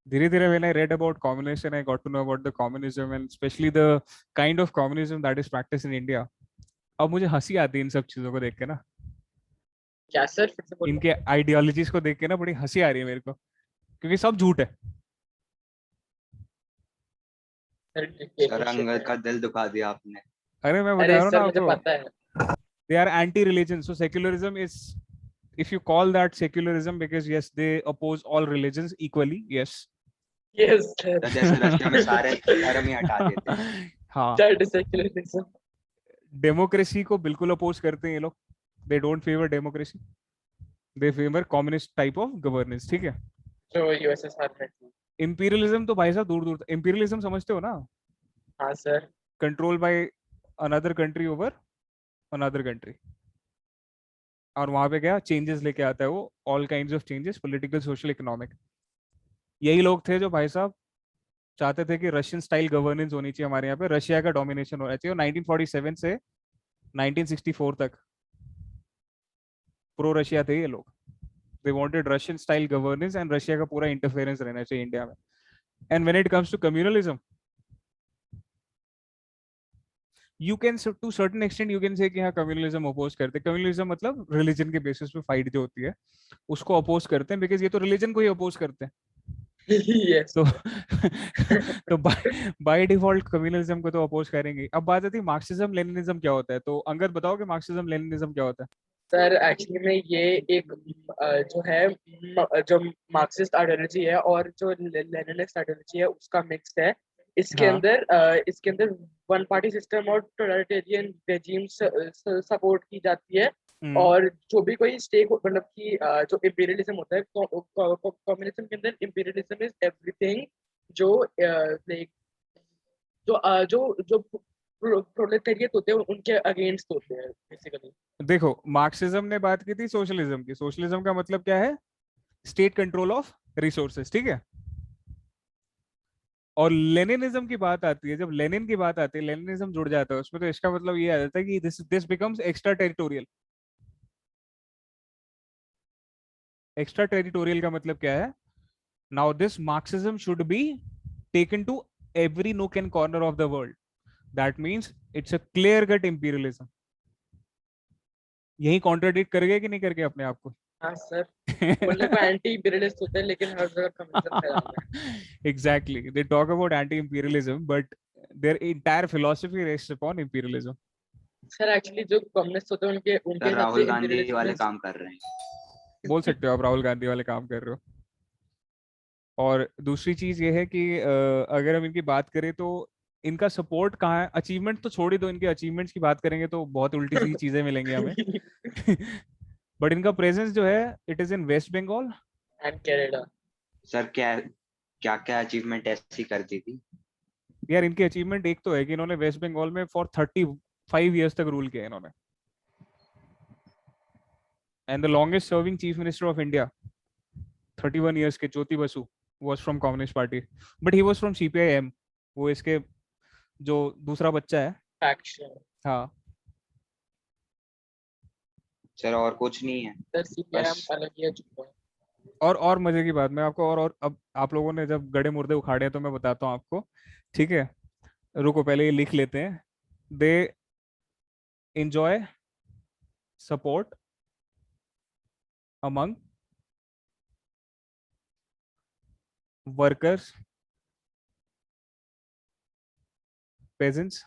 धीरे धीरे when I read about communists and I got to know about the communism and especially the kind of communism that is practiced in India, अब मुझे हंसी आती है इन सब चीजों को देख के ना। क्या सर फिर से बोलो? इनके आइडियोलॉजीज को देख के ना बड़ी हंसी आ रही है मेरे को, क्योंकि सब झूठ है। सर अंगद का दिल दुखा दिया आपने। अरे मैं बता अरे रहा हूँ सर ना मुझे आपको, पता है। they are anti-religion, so secularism is, if you call that secularism, because yes they oppose all religions equally, yes. Yes sir. तो जैसे रशिया में सारे धर्म ही हटा देते हैं। हाँ दैट इज सेक्युलरिज्म। डेमोक्रेसी को बिल्कुल अपोज करते हैं ये लोग, they don't favour democracy, they favour communist type of governance, ठीक है। जो यूएसएसआर में थी। इंपीरियलिज्म तो भाई साहब दूर दूर, इंपीरियलिज्म समझते हो ना? हाँ sir. Control by another country over another country, और वहां पे क्या चेंजेस लेके आता है वो, all kinds of changes, political social economic. यही लोग थे जो भाई साहब चाहते थे कि रशियन स्टाइल गवर्नेंस होनी चाहिए हमारे यहाँ पे, रशिया का डोमिनेशन होना चाहिए। 1947 से 1964 तक प्रो रशिया थे ये लोग, they wanted Russian style governance and Russia का पूरा इंटरफेरेंस रहना चाहिए इंडिया में। And when it comes to communalism, you can to certain extent you can say कि हाँ कम्युनलिज्म अपोज करते हैं। कम्युनलिज्म मतलब रिलीजन के बेसिस पे फाइट जो होती है उसको अपोज करते हैं, बिकॉज ये तो रिलीजन को ही अपोज करते हैं। यस तो तो बाय डिफॉल्ट कम्युनलिज्म को तो अपोज करेंगे। अब बात आती है मार्क्सिज्म लेनिनिज्म क्या होता है, तो अंगद बताओ कि मार्क्सिज्म लेनिनिज्म क्या होता है। सर एक्चुअली में ये एक जो है जो मार्क्सिस्ट आइडियोलॉजी है और जो लेनिनिस्ट आइडियोलॉजी है उसका मिक्स है। इसके हाँ। अंदर वन पार्टी सिस्टम और टोटलिटेरियन रेजिम सपोर्ट की जाती है। और जो भी कोई स्टेक मतलब कि जो इंपीरियलिज्म होता है, कम्युनिज्म के अंदर इंपीरियलिज्म इज एवरीथिंग जो लाइक जो प्रोलेटेरियट होते हैं उनके अगेंस्ट होते हैं बेसिकली। देखो मार्क्सिज्म ने बात की थी सोशलिज्म की, सोशलिज्म का मतलब क्या है, स्टेट कंट्रोल ऑफ रिसोर्सेज, ठीक है। और लेनिनिज्म की बात आती है, जब लेनिन की बात आती है, लेनिनिज्म जुड़ जाता है उसमें, तो इसका मतलब ये आ जाता है कि this becomes extra territorial. Extra territorial का मतलब क्या है, now this Marxism should be taken to every nook and corner of the world. That means it's a clear cut imperialism. यही कॉन्ट्राडिक्ट करेगा कि नहीं करके अपने आप को? हाँ सर, बोलने को एंटी इंपीरियलिस्ट होते हैं लेकिन हर जगह कम्युनिज्म फैला है. Exactly. They talk about anti-imperialism, but their entire philosophy rests upon imperialism. Sir actually जो कम्युनिस्ट होते हैं उनके उनके सर हिसाब राहुल से गांधी imperialism वाले means- काम कर रहे हैं. बोल सकते हो आप राहुल गांधी वाले काम कर रहे हो. और दूसरी चीज ये है कि अगर हम इनकी बात करें तो इनका सपोर्ट कहाँ है? अचीवमेंट तो छोड़ ही दो, इनके अचीवमेंट की बात करेंगे तो बहुत उल्टी सी चीजें मिलेंगी हमें. बट इनका प्रेजेंस जो है it is in West Bengal and Canada. Sir क्या क्या क्या अचीवमेंट ऐसी कर दी थी? यार इनकी अचीवमेंट एक तो है कि इन्होंने वेस्ट बंगाल में फॉर 35 इयर्स तक रूल किया इन्होंने. And the longest serving chief minister of India 31 years के Jyoti Basu was from communist party, but he was from CPIM. वो इसके जो दूसरा बच्चा है. फैक्शन. हाँ सर और कुछ नहीं है. सर सीपीआईएम बस अलग ही है चुका. और मजे की बात मैं आपको और अब आप लोगों ने जब गड़े मुर्दे उखाड़े हैं तो मैं बताता हूँ आपको. ठीक है, रुको पहले ये लिख लेते हैं. दे enjoy support among workers, peasants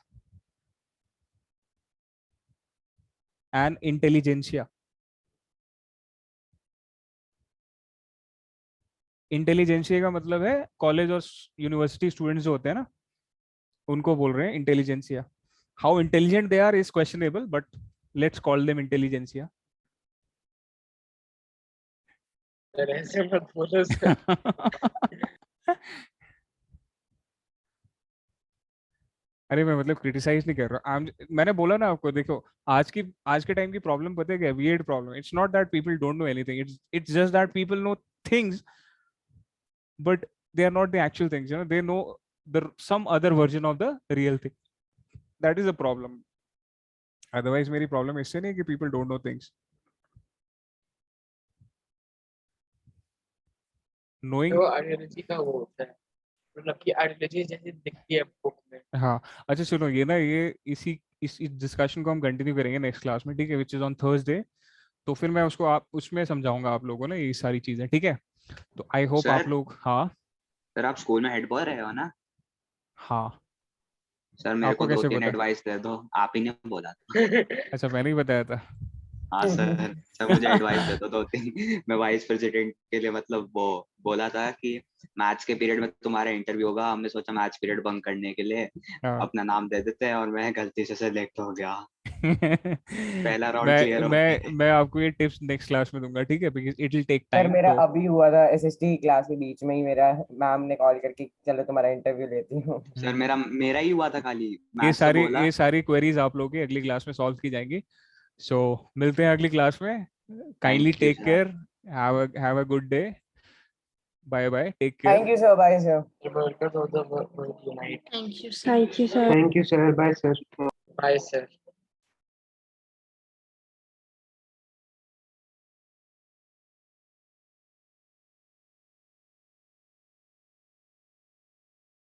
and intelligentsia. Intelligentsia का मतलब है कॉलेज और यूनिवर्सिटी स्टूडेंट्स जो होते हैं ना, उनको बोल रहे हैं intelligentsia. How intelligent they are is questionable, but let's call them intelligentsia. Sir ऐसे मत बोलो सर. अरे मैं मतलब क्रिटिसाइज नहीं कर रहा. मैंने बोला ना आपको, देखो आज के टाइम की प्रॉब्लम पता है क्या? Weird problem. It's not that people don't know anything, it's just that people know things but they are not the actual things, you know. They know some other version of the real thing. That is a problem. Otherwise मेरी problem इससे नहीं है कि people don't know things. Knowing तो ideology का वो होता है, मतलब कि आइडियोलॉजी जैसे दिखती है बुक में. हाँ अच्छा सुनो, ये ना ये इस डिस्कशन को हम कंटिन्यू करेंगे नेक्स्ट क्लास में, ठीक है, विच इज ऑन थर्सडे. तो फिर मैं उसको आप उसमें समझाऊंगा आप लोगों ने ये सारी चीजें, ठीक है. तो आई होप आप लोग. हाँ सर आप स्कूल में हेड बॉय रहे हो ना? हाँ सर मेरे आपको को कैसे 2-3 पता? एडवाइस दे दो, आप ही ने बोला था. अच्छा मैंने ही बताया था. हाँ सर मुझे एडवाइस दे दो 2-3. मैं वाइस प्रेसिडेंट के लिए मतलब वो बोला था कि मैथ्स के पीरियड में तुम्हारा इंटरव्यू होगा. हमने सोचा मैथ्स पीरियड बंक करने के लिए अपना नाम दे देते हैं, और मैं गलती से सिलेक्ट हो गया. पहला राउंड क्लियर हो गया. मैं आपको ये टिप्स नेक्स्ट क्लास में दूंगा, ठीक है, because it will take sir time. मेरा तो अभी हुआ था एसएसटी क्लास के बीच में ही, मेरा मैम ने कॉल करके चलो तुम्हारा इंटरव्यू लेती हूँ. सर मेरा ही हुआ था खाली. ये मैथ्स से बोला. सारी क्वेरीज आप लोगों की अगली क्लास में सॉल्व की जाएंगी. सो मिलते हैं अगली क्लास में. Kindly Thank you, take sir. Care. Have a good day. Bye bye. Take care. Thank you sir. Bye sir. Workers of the world unite. Thank you, sir. Thank you, sir. Bye, sir. Bye sir.